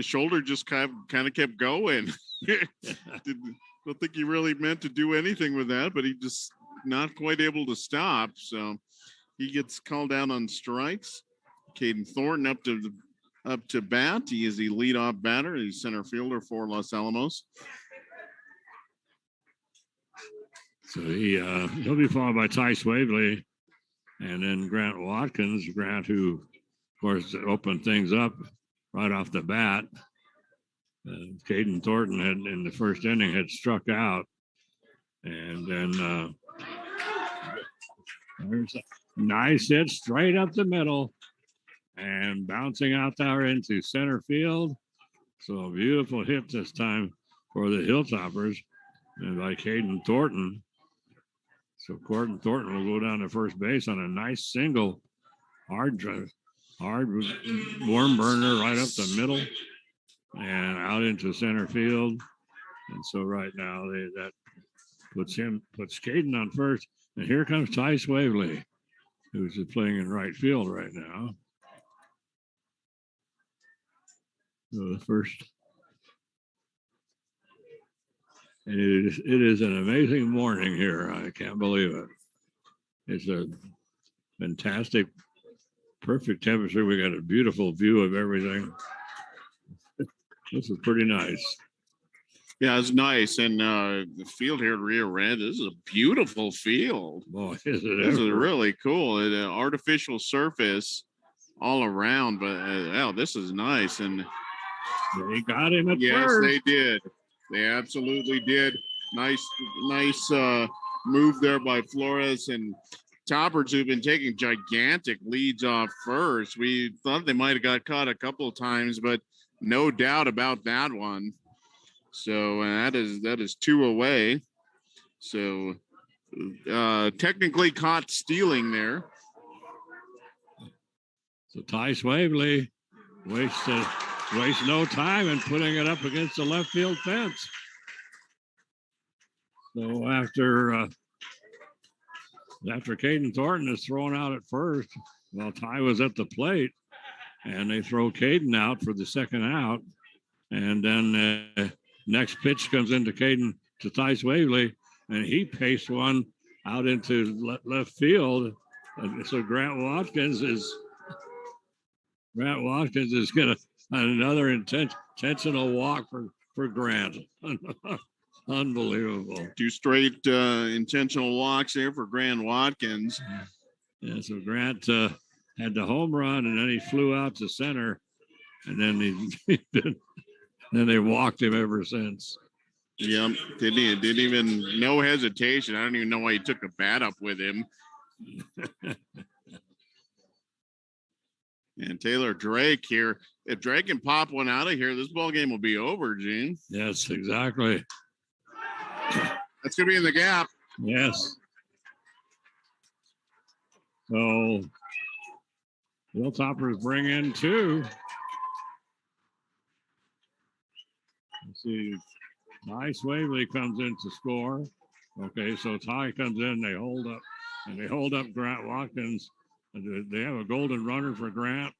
shoulder just kind of kept going. Don't think he really meant to do anything with that, but he just not quite able to stop. So he gets called out on strikes. Caden Thornton up to bat. He is the leadoff batter. He's center fielder for Los Alamos. So he'll be followed by Ty Swavely and then Grant Watkins. Grant, who, of course, opened things up right off the bat. Caden Thornton in the 1st inning had struck out. And then there's a nice hit straight up the middle and bouncing out there into center field. So a beautiful hit this time for the Hilltoppers and by Caden Thornton. So Caden Thornton will go down to first base on a nice single, hard worm burner right up the middle and out into center field. And so right now that puts Caden on first. And here comes Ty Swavely, who's playing in right field right now. So the first. And it is an amazing morning here. I can't believe it. It's a fantastic, perfect temperature. We got a beautiful view of everything. This is pretty nice. Yeah, it's nice. And the field here at Rio Grande, this is a beautiful field. Boy, is it This ever. is really cool. An artificial surface all around, but this is nice. And They got him at yes, first. they did. They absolutely did. Nice move there by Flores and Toppers, who've been taking gigantic leads off first. We thought they might have got caught a couple of times, but no doubt about that one. So that is 2 away. So technically caught stealing there. So Ty Swavely wastes no time in putting it up against the left field fence. So after after Caden Thornton is thrown out at first, well, Ty was at the plate, and they throw Caden out for the second out. And then next pitch comes into Caden to Tice Waverly, and he paced one out into left field. So Grant Watkins is going to another intentional walk for Grant. Unbelievable. 2 straight intentional walks there for Grant Watkins. Yeah, so Grant had the home run, and then he flew out to center, and then then they walked him ever since. Yep, didn't even, no hesitation. I don't even know why he took a bat up with him. And Taylor Drake here. If Drake can pop one out of here, this ball game will be over, Gene. Yes, exactly. That's going to be in the gap. Yes. So Hilltoppers bring in 2. Let's see. Nice Waverly comes in to score. Okay, so Ty comes in. They hold up Grant Watkins. They have a golden runner for Grant.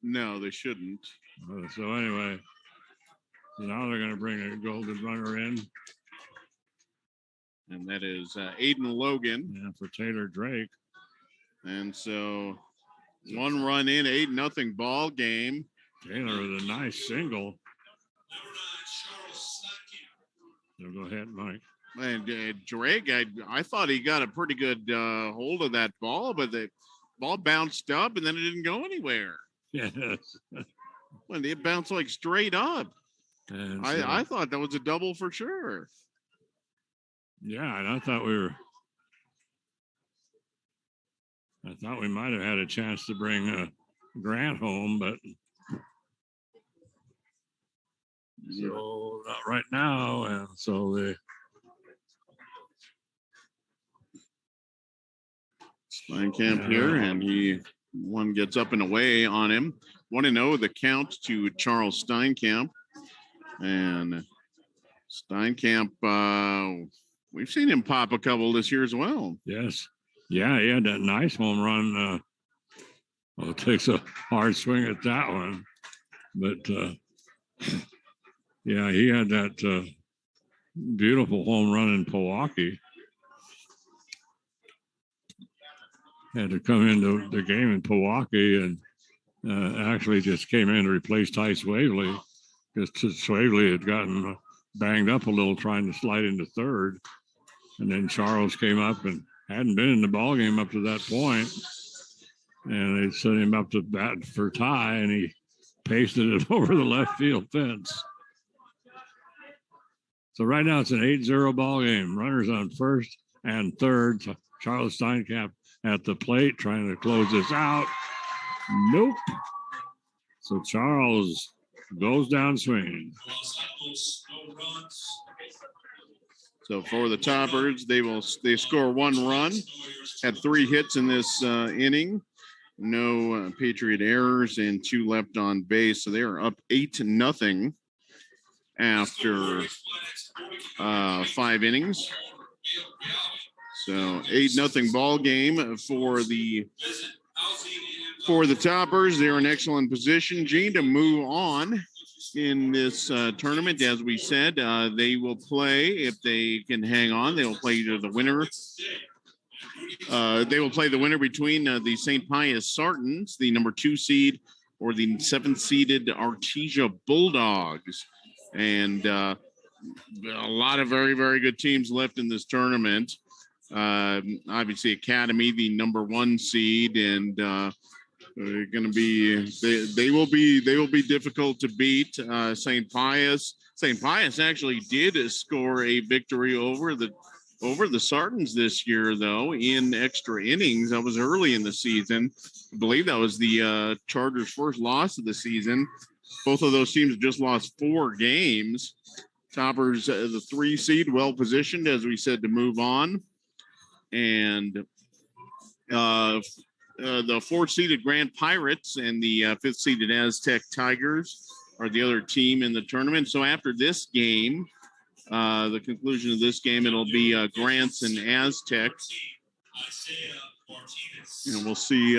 No, they shouldn't. So anyway, so now they're going to bring a golden runner in. And that is Aiden Logan. Yeah, for Taylor Drake. And so 1 run in, 8-0 ball game. Taylor with a nice single. So go ahead, Mike. And Drake, I thought he got a pretty good hold of that ball, but the ball bounced up and then it didn't go anywhere. Yes. Well, it bounced like straight up. And I thought that was a double for sure. Yeah, and I thought we might have had a chance to bring Grant home, but so not right now. And so the Steinkamp here, and one gets up and away on him. 1-0 the count to Charles Steinkamp. And Steinkamp, we've seen him pop a couple this year as well. Yes. Yeah, he had that nice home run. It takes a hard swing at that one. But, yeah, he had that beautiful home run in Milwaukee. Had to come into the game in Milwaukee and actually just came in to replace Tice Waverly because Waverly had gotten banged up a little trying to slide into third. And then Charles came up and hadn't been in the ballgame up to that point. And they sent him up to bat for Ty, and he pasted it over the left field fence. So right now it's an 8-0 ball game. Runners on first and third. Charles Steinkamp at the plate trying to close this out. Nope. So Charles goes down swinging. So for the Toppers, they score 1 run. Had 3 hits in this inning. No Patriot errors and 2 left on base. So they are up 8-0 after 5 innings. So 8-0 ball game for the Toppers. They're in excellent position, Gene, to move on in this tournament. As we said, they will play, if they can hang on, they will play either the winner. They will play the winner between the St. Pius Sartans, the number 2 seed, or the 7th seeded Artesia Bulldogs. And a lot of very, very good teams left in this tournament. Obviously Academy, the number 1 seed, and they're going to be, they will be difficult to beat. St. Pius actually did score a victory over the Sartans this year, though, in extra innings. That was early in the season. I believe that was the Chargers' first loss of the season. Both of those teams just lost 4 games. Toppers, the 3 seed, well positioned, as we said, to move on. And the 4th seeded Grand Pirates and the 5th seeded Aztec Tigers are the other team in the tournament. So after this game, the conclusion of this game, it'll be Grants and Aztecs. And we'll see.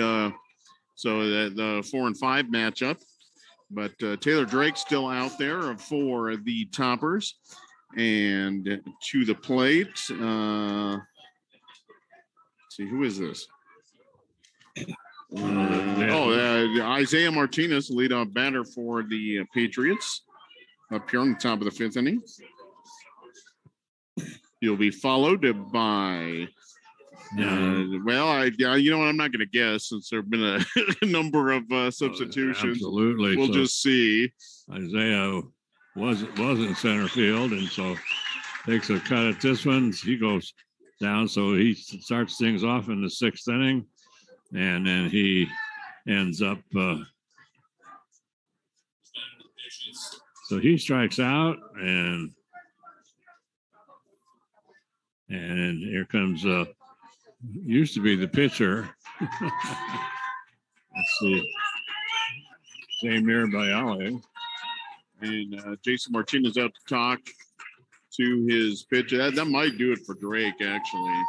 So the 4 and 5 matchup, but Taylor Drake's still out there for the Toppers, and to the plate. Let's see, who is this? Isaiah Martinez, leadoff batter for the Patriots, up here on the top of the 5th inning. He'll be followed by. You know what? I'm not going to guess since there have been a number of substitutions. Absolutely. We'll just see. Isaiah was in center field, and so takes a cut at this one. He goes down, so he starts things off in the 6th inning, and then he ends up. So he strikes out, and here comes. Used to be the pitcher. Let's see. Jamir Bayale. And Jason Martinez out to talk to his pitcher. That might do it for Drake, actually.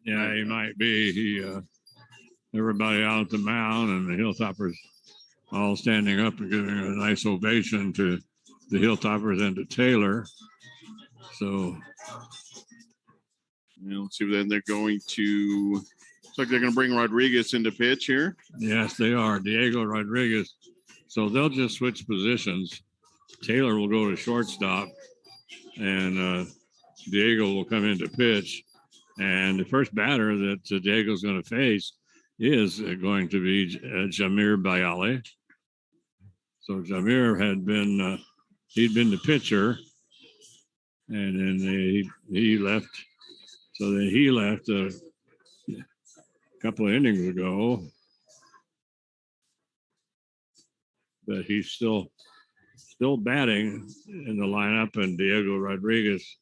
Yeah, he might be. Everybody out at the mound and the Hilltoppers all standing up and giving a nice ovation to the Hilltoppers and to Taylor. So let's see. Then they're going to. Looks like they're going to bring Rodriguez into pitch here. Yes, they are. Diego Rodriguez. So they'll just switch positions. Taylor will go to shortstop, and Diego will come into pitch. And the first batter that Diego's going to face is going to be Jamir Bayale. So Jamir had been he'd been the pitcher, and then he left. So then he left a couple of innings ago, but he's still batting in the lineup, and Diego Rodriguez.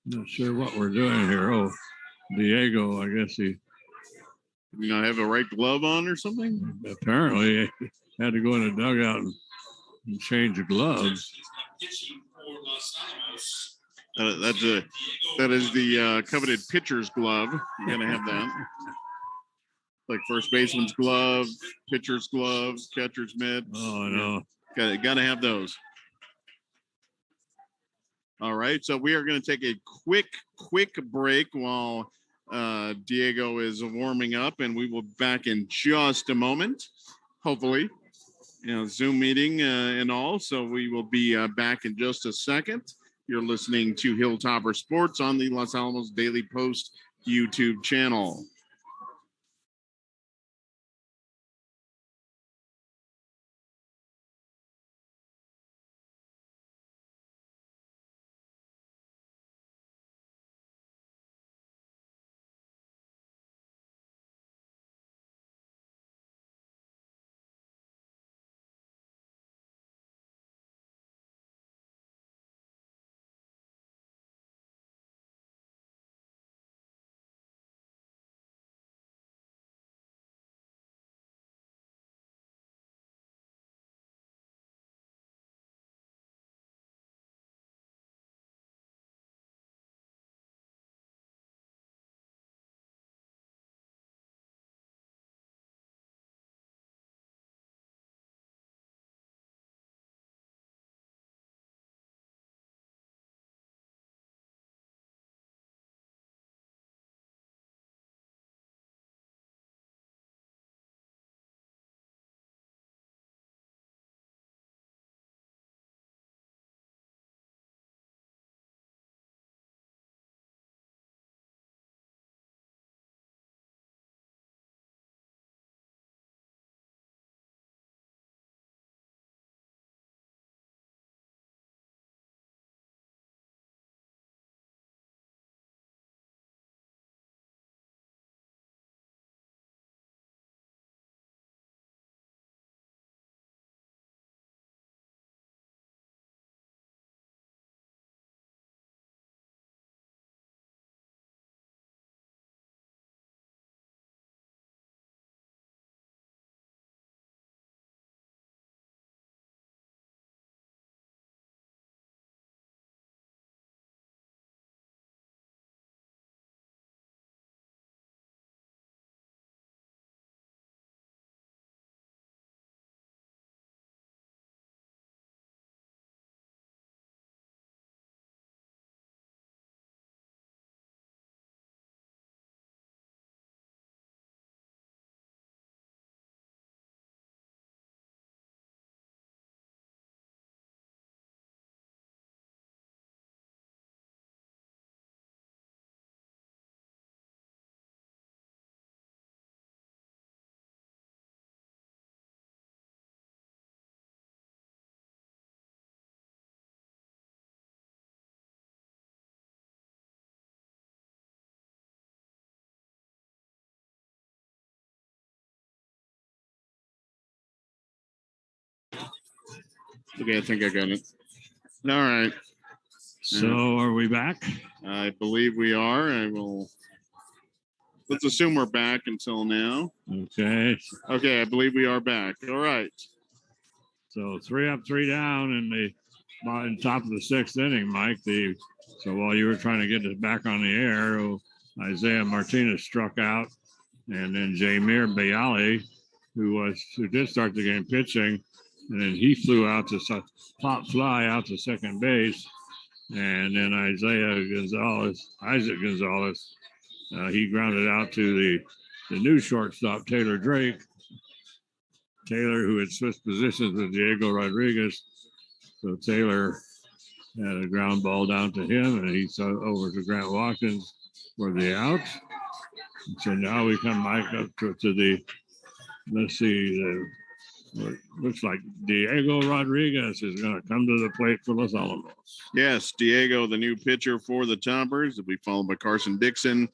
Not sure what we're doing here. Oh, Diego, I guess he have a right glove on or something. Apparently, had to go in the dugout and change the gloves. That is the coveted pitcher's glove. You're gonna have that. Like first baseman's glove, pitcher's glove, catcher's mitt. Oh no, gotta have those. All right, so we are going to take a quick break while Diego is warming up, and we will be back in just a moment. Hopefully, Zoom meeting and all. So we will be back in just a second. You're listening to Hilltopper Sports on the Los Alamos Daily Post YouTube channel. Okay, I think I got it. All right. So are we back? I believe we are. Let's assume we're back until now. Okay. Okay, I believe we are back. All right. So 3 up, 3 down in the top of the 6th inning, Mike. So while you were trying to get it back on the air, Isaiah Martinez struck out, and then Jameer Bayali, who did start the game pitching, and then he flew out to pop fly out to second base, and then Isaac Gonzalez, he grounded out to the new shortstop Taylor Drake. Taylor, who had switched positions with Diego Rodriguez, so Taylor had a ground ball down to him, and he saw over to Grant Watkins for the out. So now we come back up to the, let's see, looks like Diego Rodriguez is going to come to the plate for Los Alamos. Yes, Diego, the new pitcher for the Toppers, will be followed by Carson Dixon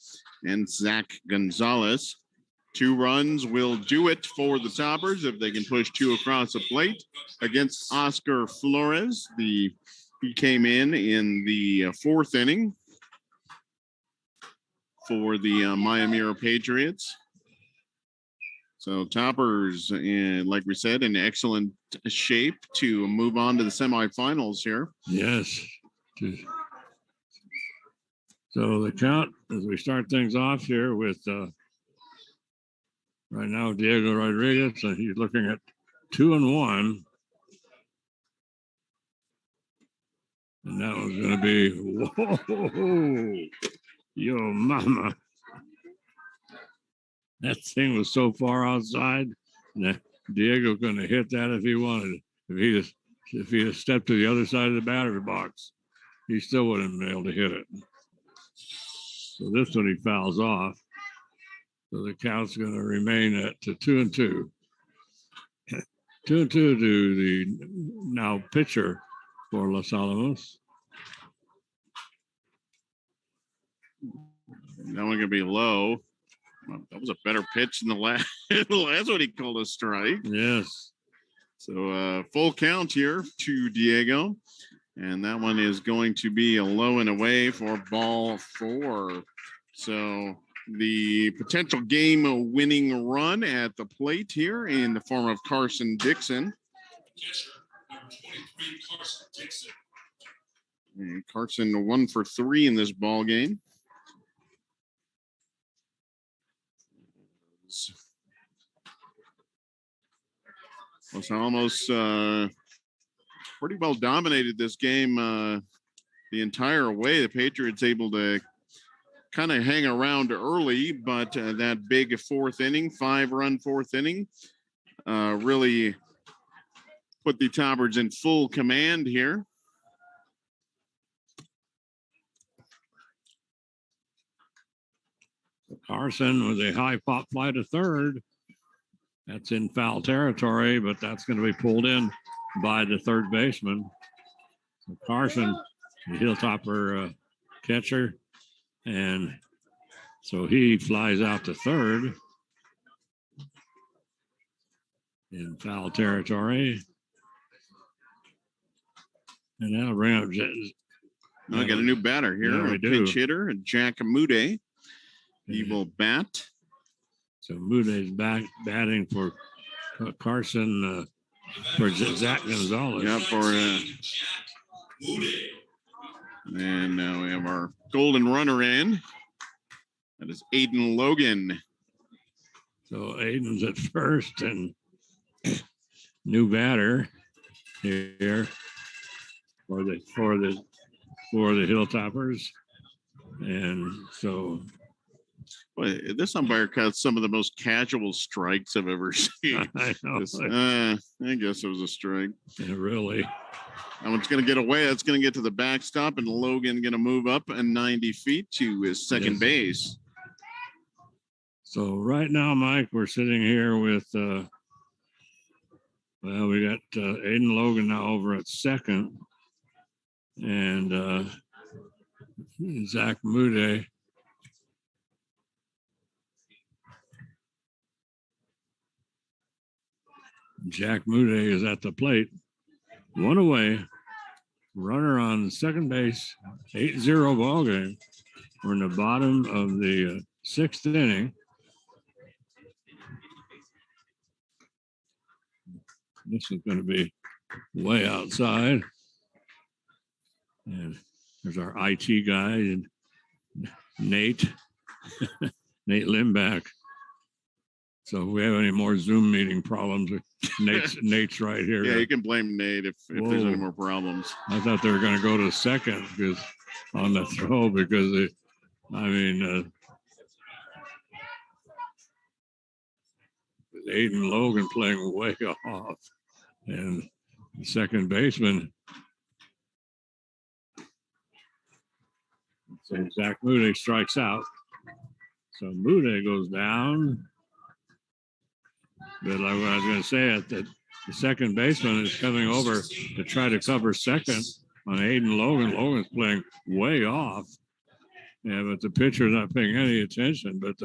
and Zach Gonzalez. 2 runs will do it for the Toppers if they can push 2 across the plate against Oscar Flores. He came in the 4th inning for the Miami Patriots. So Toppers, like we said, in excellent shape to move on to the semifinals here. Yes. So the count as we start things off here with right now Diego Rodriguez, he's looking at 2-1. And that was going to be, whoa, yo mama. That thing was so far outside that Diego couldn't have hit that if he wanted. If he had stepped to the other side of the batter's box, he still wouldn't have been able to hit it. So this one he fouls off. So the count's going to remain at 2-2. 2-2 to the now pitcher for Los Alamos. That one going to be low. That was a better pitch than the last. The last one he called a strike. Yes. So full count here to Diego. And that one is going to be a low and away for ball 4. So the potential game-winning run at the plate here in the form of Carson Dixon. And Carson 1 for 3 in this ball game. Los Alamos pretty well dominated this game the entire way. The Patriots able to kind of hang around early, but that big 4th inning, 5-run 4th inning, really put the Toppers in full command here. Carson with a high pop fly to third. That's in foul territory, but that's going to be pulled in by the third baseman. So Carson, the Hilltopper catcher, and so he flies out to third in foul territory. And that'll bring up. I got a new batter here, yeah, a pinch hitter, Jack Mude. He will bat. So Mude's batting for Carson, for Zach Gonzalez. Yeah, for and now we have our golden runner in. That is Aiden Logan. So Aiden's at first, and new batter here for the Hilltoppers, and so. Boy, this umpire caught some of the most casual strikes I've ever seen. I know. I guess it was a strike. Yeah, really. That one's going to get away. That's going to get to the backstop, and Logan going to move up 90 feet to his second base. So right now, Mike, we're sitting here with, we got Aiden Logan now over at second, and Zach Mude. Jack Mude is at the plate. One away. Runner on second base. 8-0 ball game. We're in the bottom of the sixth inning. This is going to be way outside. And there's our IT guy, Nate. Nate Limback. So if we have any more Zoom meeting problems, Nate's right here. Yeah, you can blame Nate if there's any more problems. I thought they were going to go to second because on the throw because Aiden Logan playing way off, and the second baseman. So Zach Moody strikes out. So Moody goes down. But like what I was going to say, the second baseman is coming over to try to cover second on Aiden Logan. Logan's playing way off. Yeah, but the pitcher's not paying any attention. But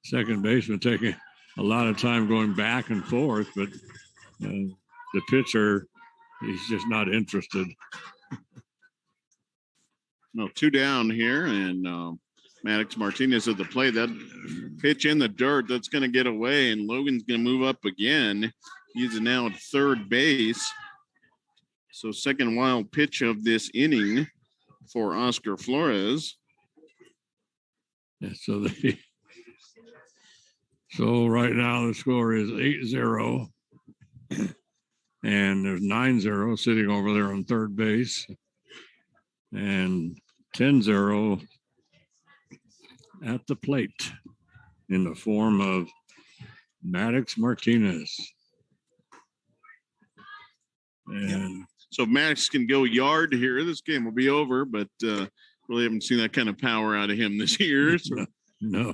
second baseman taking a lot of time going back and forth. But the pitcher, he's just not interested. No, 2 down here, and Maddox Martinez at the plate. That pitch in the dirt, that's going to get away, and Logan's going to move up again. He's now at third base. So second wild pitch of this inning for Oscar Flores. Yeah, so right now the score is 8-0. And there's 9-0 sitting over there on third base. And 10-0 at the plate in the form of Maddox Martinez. And so Maddox can go yard here. This game will be over, but really haven't seen that kind of power out of him this year. So no.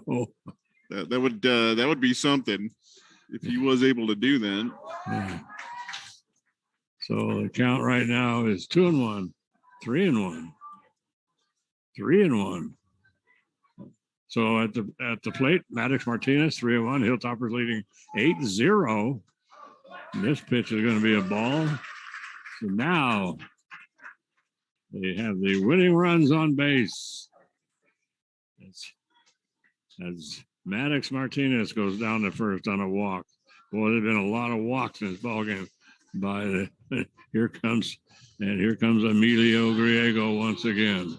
That would be something if he was able to do that. Yeah. So the count right now is 2-1, 3-1, 3-1. So at the plate, Maddox Martinez, 3-1. Hilltoppers leading 8-0. And this pitch is going to be a ball. So now they have the winning runs on base. As Maddox Martinez goes down to first on a walk. Boy, there's been a lot of walks in this ballgame. Here comes Emilio Griego once again.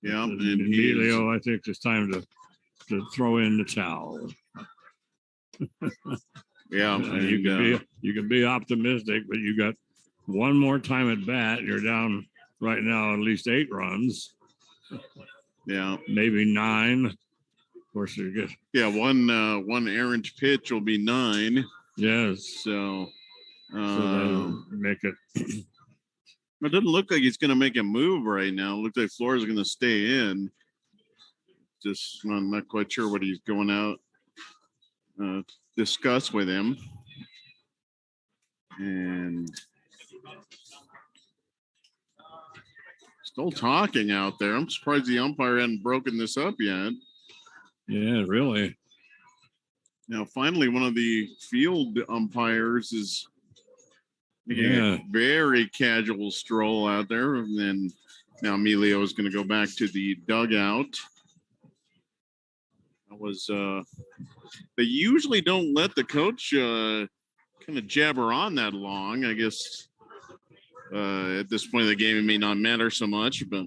Yeah, and Emilio, I think it's time to throw in the towel. Yeah, you can be optimistic, but you got one more time at bat. You're down right now at least 8 runs. Yeah, maybe 9. Of course, you get one errant pitch will be 9. Yes, so make it. It doesn't look like he's going to make a move right now. It looks like Flores is going to stay in. Just I'm not quite sure what he's going out discuss with him. And still talking out there. I'm surprised the umpire hadn't broken this up yet. Yeah, really. Now, finally, one of the field umpires is making a very casual stroll out there. And then now Emilio is going to go back to the dugout. That was they usually don't let the coach kind of jabber on that long. I guess at this point of the game, it may not matter so much, but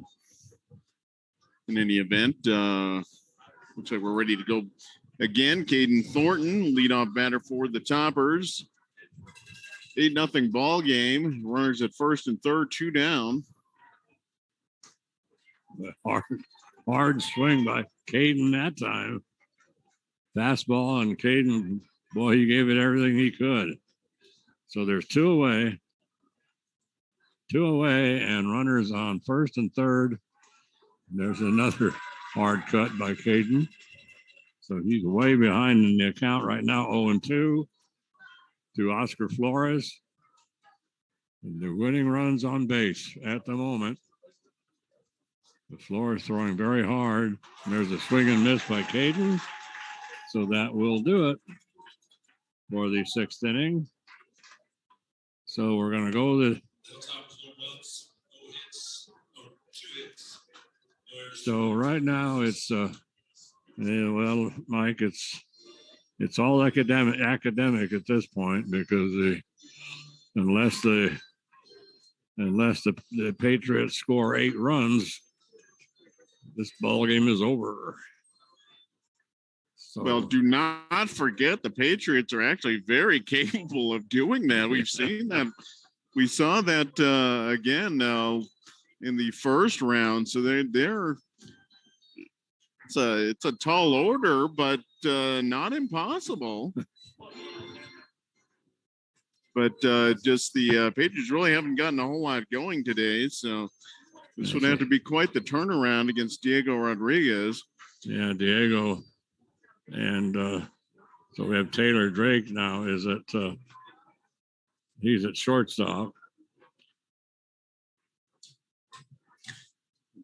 in any event, looks like we're ready to go again. Caden Thornton, leadoff batter for the Toppers. 8-0 ball game. Runners at first and third, 2 down. Hard swing by Caden that time. Fastball, and Caden, boy, he gave it everything he could. So there's 2 away. 2 away, and runners on first and third. There's another hard cut by Caden. So he's way behind in the account right now, 0-2 to Oscar Flores. And the winning runs on base at the moment. The Flores throwing very hard. And there's a swing and miss by Caden. So that will do it. for the 6th inning. So we're going to go the. So right now it's well, Mike, it's all academic at this point because unless the Patriots score 8 runs, this ball game is over. So, well, do not forget the Patriots are actually very capable of doing that. We've seen that. We saw that again in the first round. So they're it's a tall order, but not impossible. But just the Patriots really haven't gotten a whole lot going today. So this would have to be quite the turnaround against Diego Rodriguez. Yeah, Diego. And so we have Taylor Drake now. He's at shortstop.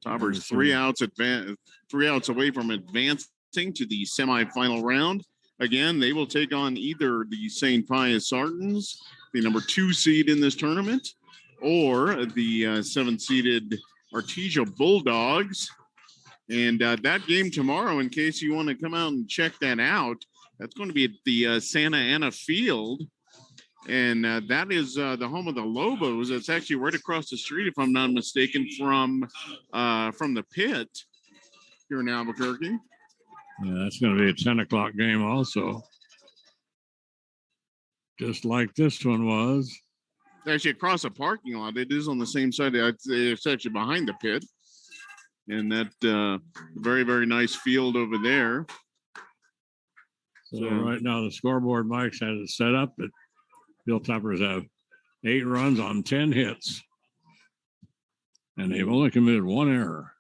Topper's 3 outs away from advancing to the semifinal round. Again, they will take on either the St. Pius Sartans, the number 2 seed in this tournament, or the 7th-seeded Artesia Bulldogs. And that game tomorrow, in case you want to come out and check that out, that's going to be at the Santa Ana Field. And that is the home of the Lobos. It's actually right across the street, if I'm not mistaken, from the pit here in Albuquerque. Yeah, that's going to be a 10 o'clock game also. Just like this one was. It's actually across a parking lot. It is on the same side. It's actually behind the pit. And that very, very nice field over there. So right now the scoreboard, Mike's has it set up that Hilltoppers have 8 runs on 10 hits. And they've only committed 1 error.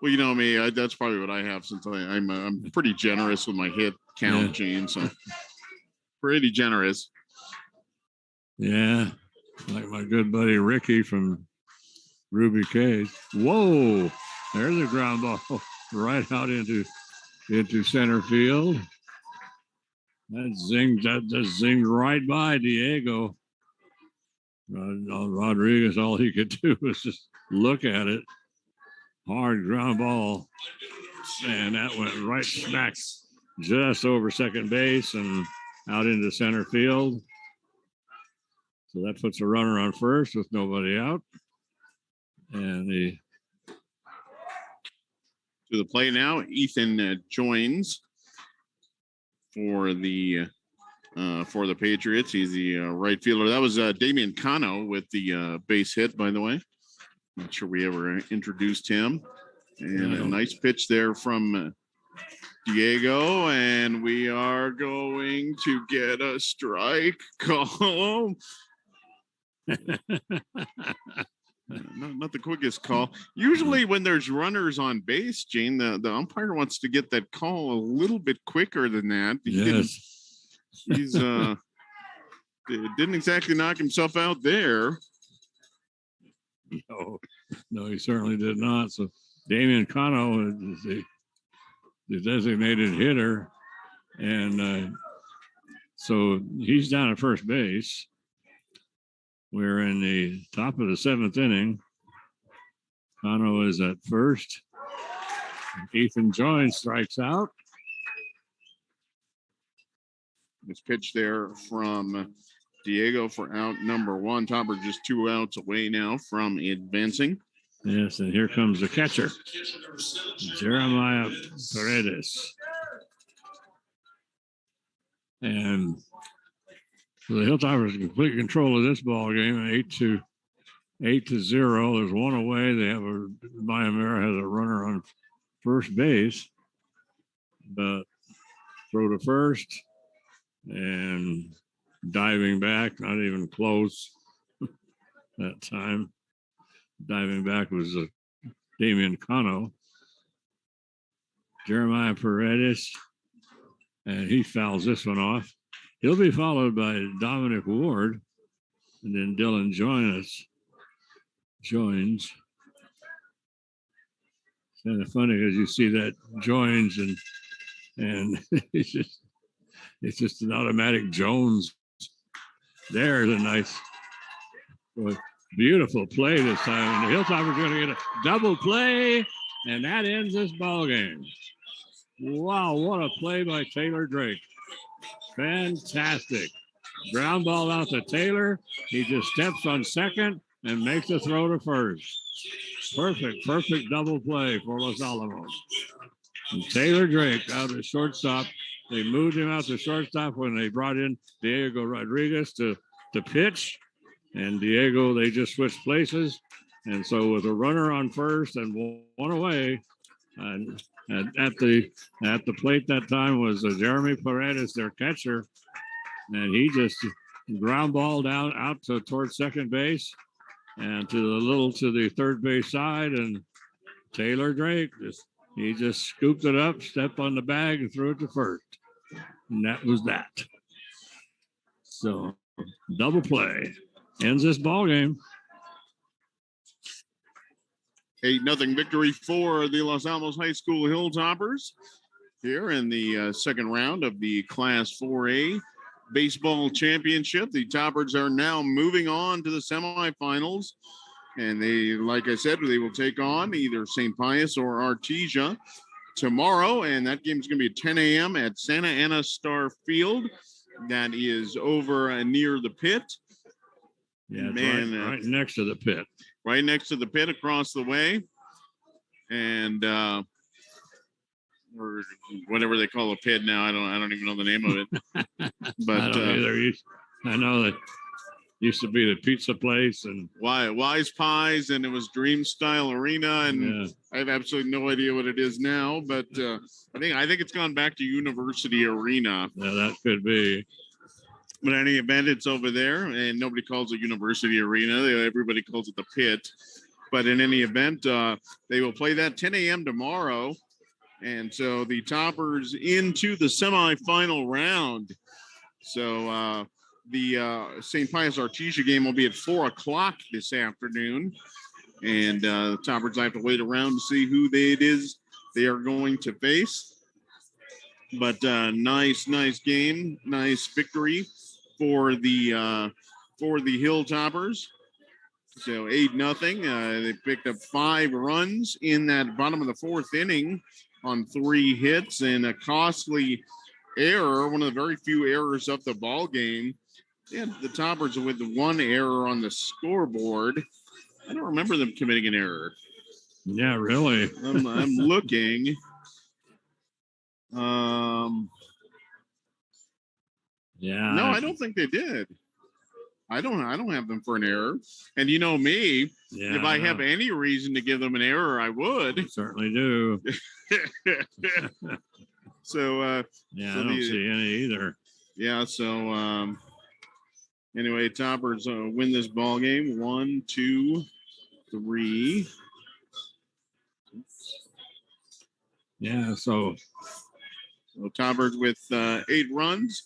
Well, you know me, that's probably what I have since I'm pretty generous with my hit count, Gene. So pretty generous. Yeah, like my good buddy Ricky from Ruby Cage. Whoa, there's a ground ball right out into center field. That just zinged right by Diego. Rodriguez, all he could do was just look at it. Hard ground ball. And that went right smack just over second base and out into center field. So that puts a runner on first with nobody out. And to the plate now, Ethan joins for the Patriots. He's the right fielder. That was Damian Cano with the base hit, by the way. Not sure we ever introduced him. And a nice pitch there from Diego, and we are going to get a strike call. Not the quickest call. Usually when there's runners on base, Gene, the umpire wants to get that call a little bit quicker than that. He's didn't exactly knock himself out there. No, he certainly did not. So Damian Cano is the designated hitter, and so he's down at first base. We're in the top of the 7th inning. Cano is at first. Ethan Joynes strikes out. This pitch there from Diego for out number 1. Topper just 2 outs away now from advancing. Yes, and here comes the catcher, Jeremiah Paredes. And so the Hilltoppers in complete control of this ball game, 8-0. There's 1 away. They have Mayamera has a runner on first base, but throw to first and diving back, not even close that time. Diving back was Damian Cano. Jeremiah Paredes, and he fouls this one off. He'll be followed by Dominic Ward, and then Dylan joins. kind of funny as you see that joins and it's just an automatic Jones. There's a nice, beautiful play this time. And the Hilltoppers are going to get a double play, and that ends this ball game. Wow, what a play by Taylor Drake. Fantastic. Ground ball out to Taylor. He just steps on second and makes the throw to first. Perfect double play for Los Alamos. And Taylor Drake out at shortstop. They moved him out to shortstop when they brought in Diego Rodriguez to pitch. And Diego, they just switched places. And so with a runner on first and one away, and at the plate that time was Jeremy Paredes, their catcher. And he just ground ball down out towards second base and to the third base side. And Taylor Drake he just scooped it up, stepped on the bag, and threw it to first. And that was that. So double play ends this ball game. 8-0 victory for the Los Alamos High School Hilltoppers here in the second round of the Class 4A Baseball Championship. The Toppers are now moving on to the semifinals. And they, like I said, they will take on either St. Pius or Artesia tomorrow. And that game is going to be at 10 a.m. at Santa Ana Star Field. That is over near the pit. Yeah, right next to the pit. Right next to the pit across the way. And or whatever they call a pit now. I don't even know the name of it. But I don't either. I know that used to be the pizza place and Wise Pies, and it was Dream Style Arena, and yeah. I have absolutely no idea what it is now, but I think it's gone back to University Arena. Yeah, that could be. But in any event, it's over there, and nobody calls it University Arena. Everybody calls it the Pit. But in any event, they will play that 10 a.m. tomorrow. And so the Toppers into the semifinal round. So the St. Pius Artesia game will be at 4 o'clock this afternoon. And the Toppers have to wait around to see who it is they are going to face. But nice game, nice victory for the Hilltoppers. So 8-0. They picked up 5 runs in that bottom of the 4th inning on 3 hits and a costly error, one of the very few errors of the ball game. Yeah, the Toppers with 1 error on the scoreboard. I don't remember them committing an error. Yeah, really. I'm looking. Yeah. No, I don't think they did. I don't have them for an error. And you know me, if I have any reason to give them an error, I would. I certainly do. So I don't see any either. Yeah, so anyway, Toppers win this ball game. 1, 2, 3. Yeah, so Toppers with 8 runs.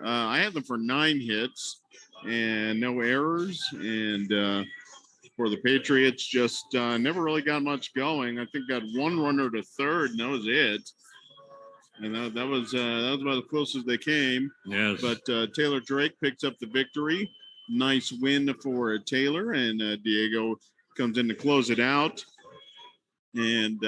I had them for 9 hits and no errors. And for the Patriots, just never really got much going. I think got 1 runner to third, and that was it. And that was about as close as they came. Yes. But Taylor Drake picks up the victory. Nice win for Taylor, and Diego comes in to close it out. And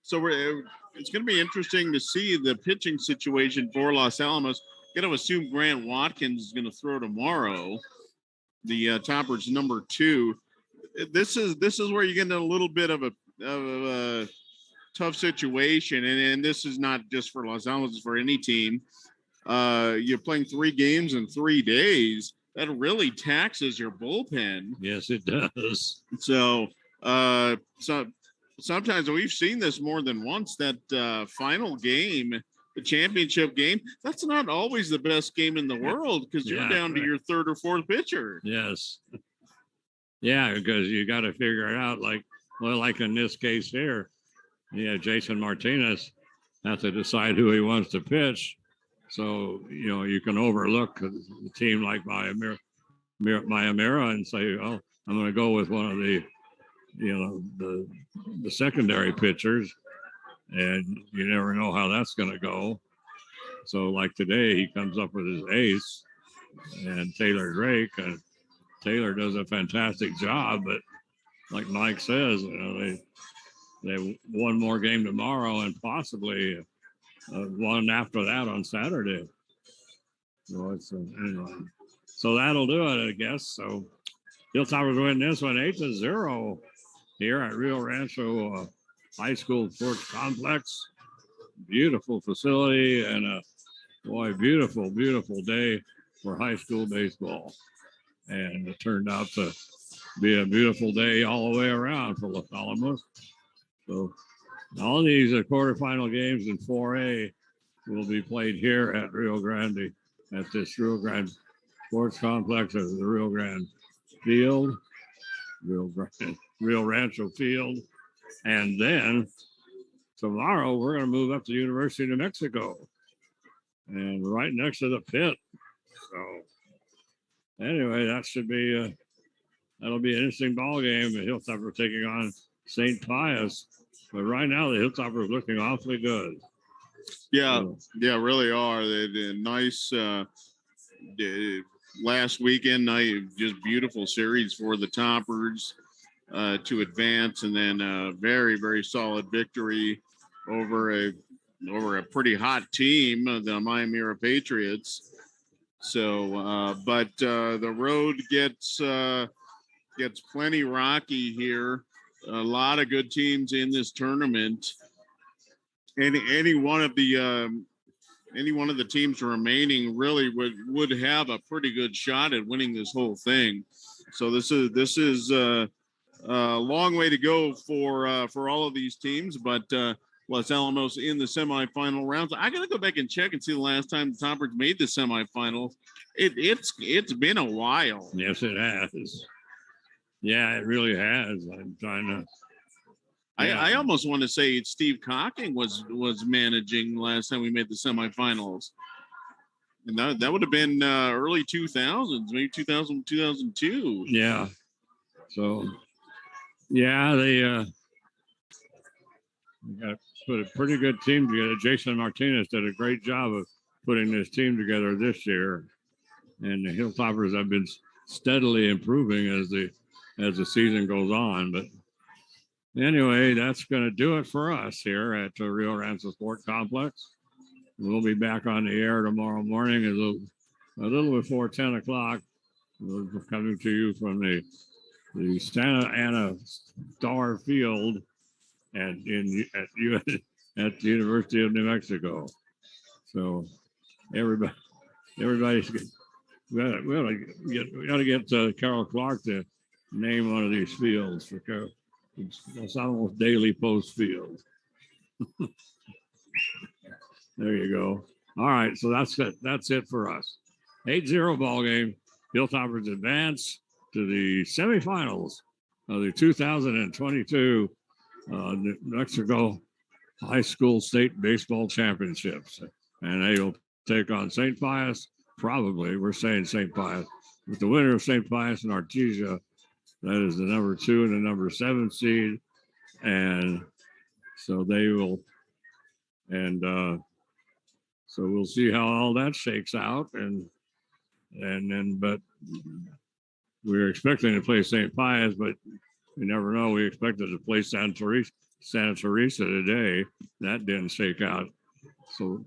so it's going to be interesting to see the pitching situation for Los Alamos. Going to assume Grant Watkins is going to throw tomorrow. The Toppers number 2. This is where you get into a little bit of a tough situation, and this is not just for Los Alamos, it's for any team. You're playing 3 games in 3 days. That really taxes your bullpen. Yes, it does. So sometimes we've seen this more than once, that final game, the championship game, that's not always the best game in the world because you're down to your 3rd or 4th pitcher. Yes. Yeah, because you got to figure it out like in this case here. Yeah, Jason Martinez has to decide who he wants to pitch. So, you can overlook a team like Mayamira and say, oh, I'm going to go with one of the the secondary pitchers, and you never know how that's going to go. So like today, he comes up with his ace and Taylor Drake, and Taylor does a fantastic job. But like Mike says, they one more game tomorrow and possibly one after that on Saturday. So it's anyway. So that'll do it, I guess. So Hilltoppers win this one 8-0 here at Rio Rancho High School Sports Complex. Beautiful facility and a beautiful, beautiful day for high school baseball. And it turned out to be a beautiful day all the way around for Los Alamos. So all these quarterfinal games in 4A will be played here at Rio Grande, at this Rio Grande Sports Complex, at the Rio Grande Field, Rio Rancho Field. And then tomorrow we're going to move up to the University of New Mexico and right next to the pit. So anyway, that should be that'll be an interesting ball game. The Hilltoppers taking on St. Pius, but right now the Hilltoppers looking awfully good. Yeah, really are. They did a nice last weekend night, just beautiful series for the Toppers to advance, and then a very, very solid victory over a pretty hot team, the Miami Patriots. So, but the road gets plenty rocky here. A lot of good teams in this tournament. Any one of the teams remaining really would have a pretty good shot at winning this whole thing. So this is a long way to go for all of these teams, but Los Alamos in the semifinal rounds. I got to go back and check and see the last time the Toppers made the semifinals. It's been a while. Yes, it has. Yeah, it really has. I'm trying to. Yeah. I almost want to say Steve Cocking was managing last time we made the semifinals. And that would have been early 2000s, maybe 2000, 2002. Yeah. So, yeah, they got put a pretty good team together. Jason Martinez did a great job of putting this team together this year. And the Hilltoppers have been steadily improving as the season goes on. But anyway, that's going to do it for us here at the Rio Rancho Sport Complex. We'll be back on the air tomorrow morning a little before 10 o'clock. We're coming to you from the Santa Ana Star Field at the University of New Mexico. So everybody's we got to get Carol Clark to name one of these fields for Carol. It's almost Daily Post Field. There you go. All right, so that's it. That's it for us. 8-0 ball game. Hilltoppers advance to the semifinals of the 2022 New Mexico High School State Baseball Championships. And they will take on St. Pius, probably. We're saying St. Pius. With the winner of St. Pius and Artesia, that is the number 2 and the number 7 seed. And so they will, and so we'll see how all that shakes out. And then, but we're expecting to play St. Pius, but you never know. We expected to play Santa Teresa today. That didn't shake out. So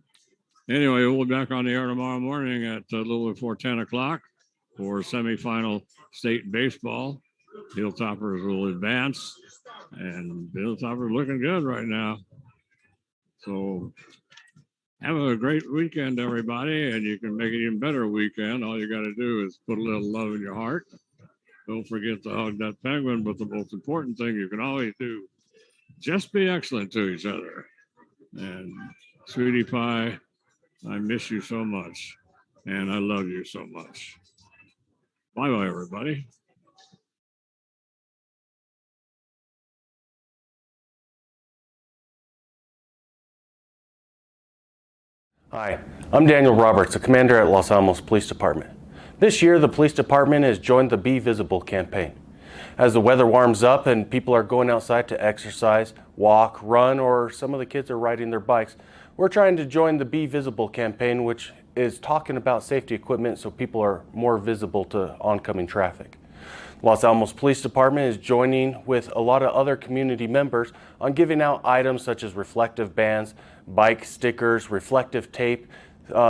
anyway, we'll be back on the air tomorrow morning at a little before 10 o'clock for semifinal state baseball. Hilltoppers will advance, and Hilltoppers looking good right now. So have a great weekend, everybody, and you can make it even better weekend. All you got to do is put a little love in your heart. Don't forget to hug that penguin, but the most important thing you can always do, just be excellent to each other. And Sweetie Pie, I miss you so much, and I love you so much. Bye-bye, everybody. Hi, I'm Daniel Roberts, the commander at Los Alamos Police Department. This year, the police department has joined the Be Visible campaign. As the weather warms up and people are going outside to exercise, walk, run, or some of the kids are riding their bikes, we're trying to join the Be Visible campaign, which is talking about safety equipment so people are more visible to oncoming traffic. Los Alamos Police Department is joining with a lot of other community members on giving out items such as reflective bands, bike stickers, reflective tape,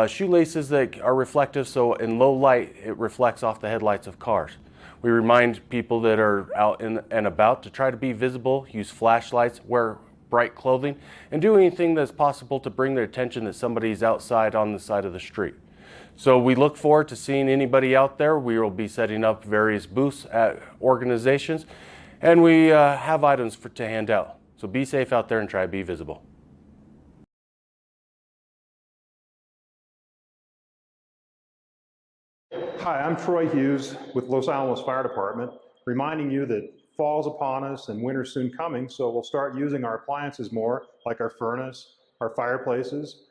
shoelaces that are reflective so in low light it reflects off the headlights of cars. We remind people that are out and about to try to be visible, use flashlights, wear bright clothing, and do anything that's possible to bring their attention that somebody's outside on the side of the street. So we look forward to seeing anybody out there. We will be setting up various booths at organizations, and we have items to hand out. So be safe out there and try to be visible. Hi, I'm Troy Hughes with Los Alamos Fire Department, reminding you that fall's upon us and winter's soon coming, so we'll start using our appliances more, like our furnace, our fireplaces.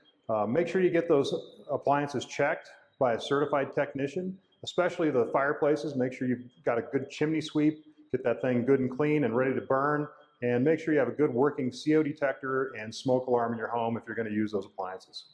Make sure you get those appliances checked by a certified technician, especially the fireplaces. Make sure you've got a good chimney sweep, get that thing good and clean and ready to burn, and make sure you have a good working CO detector and smoke alarm in your home if you're going to use those appliances.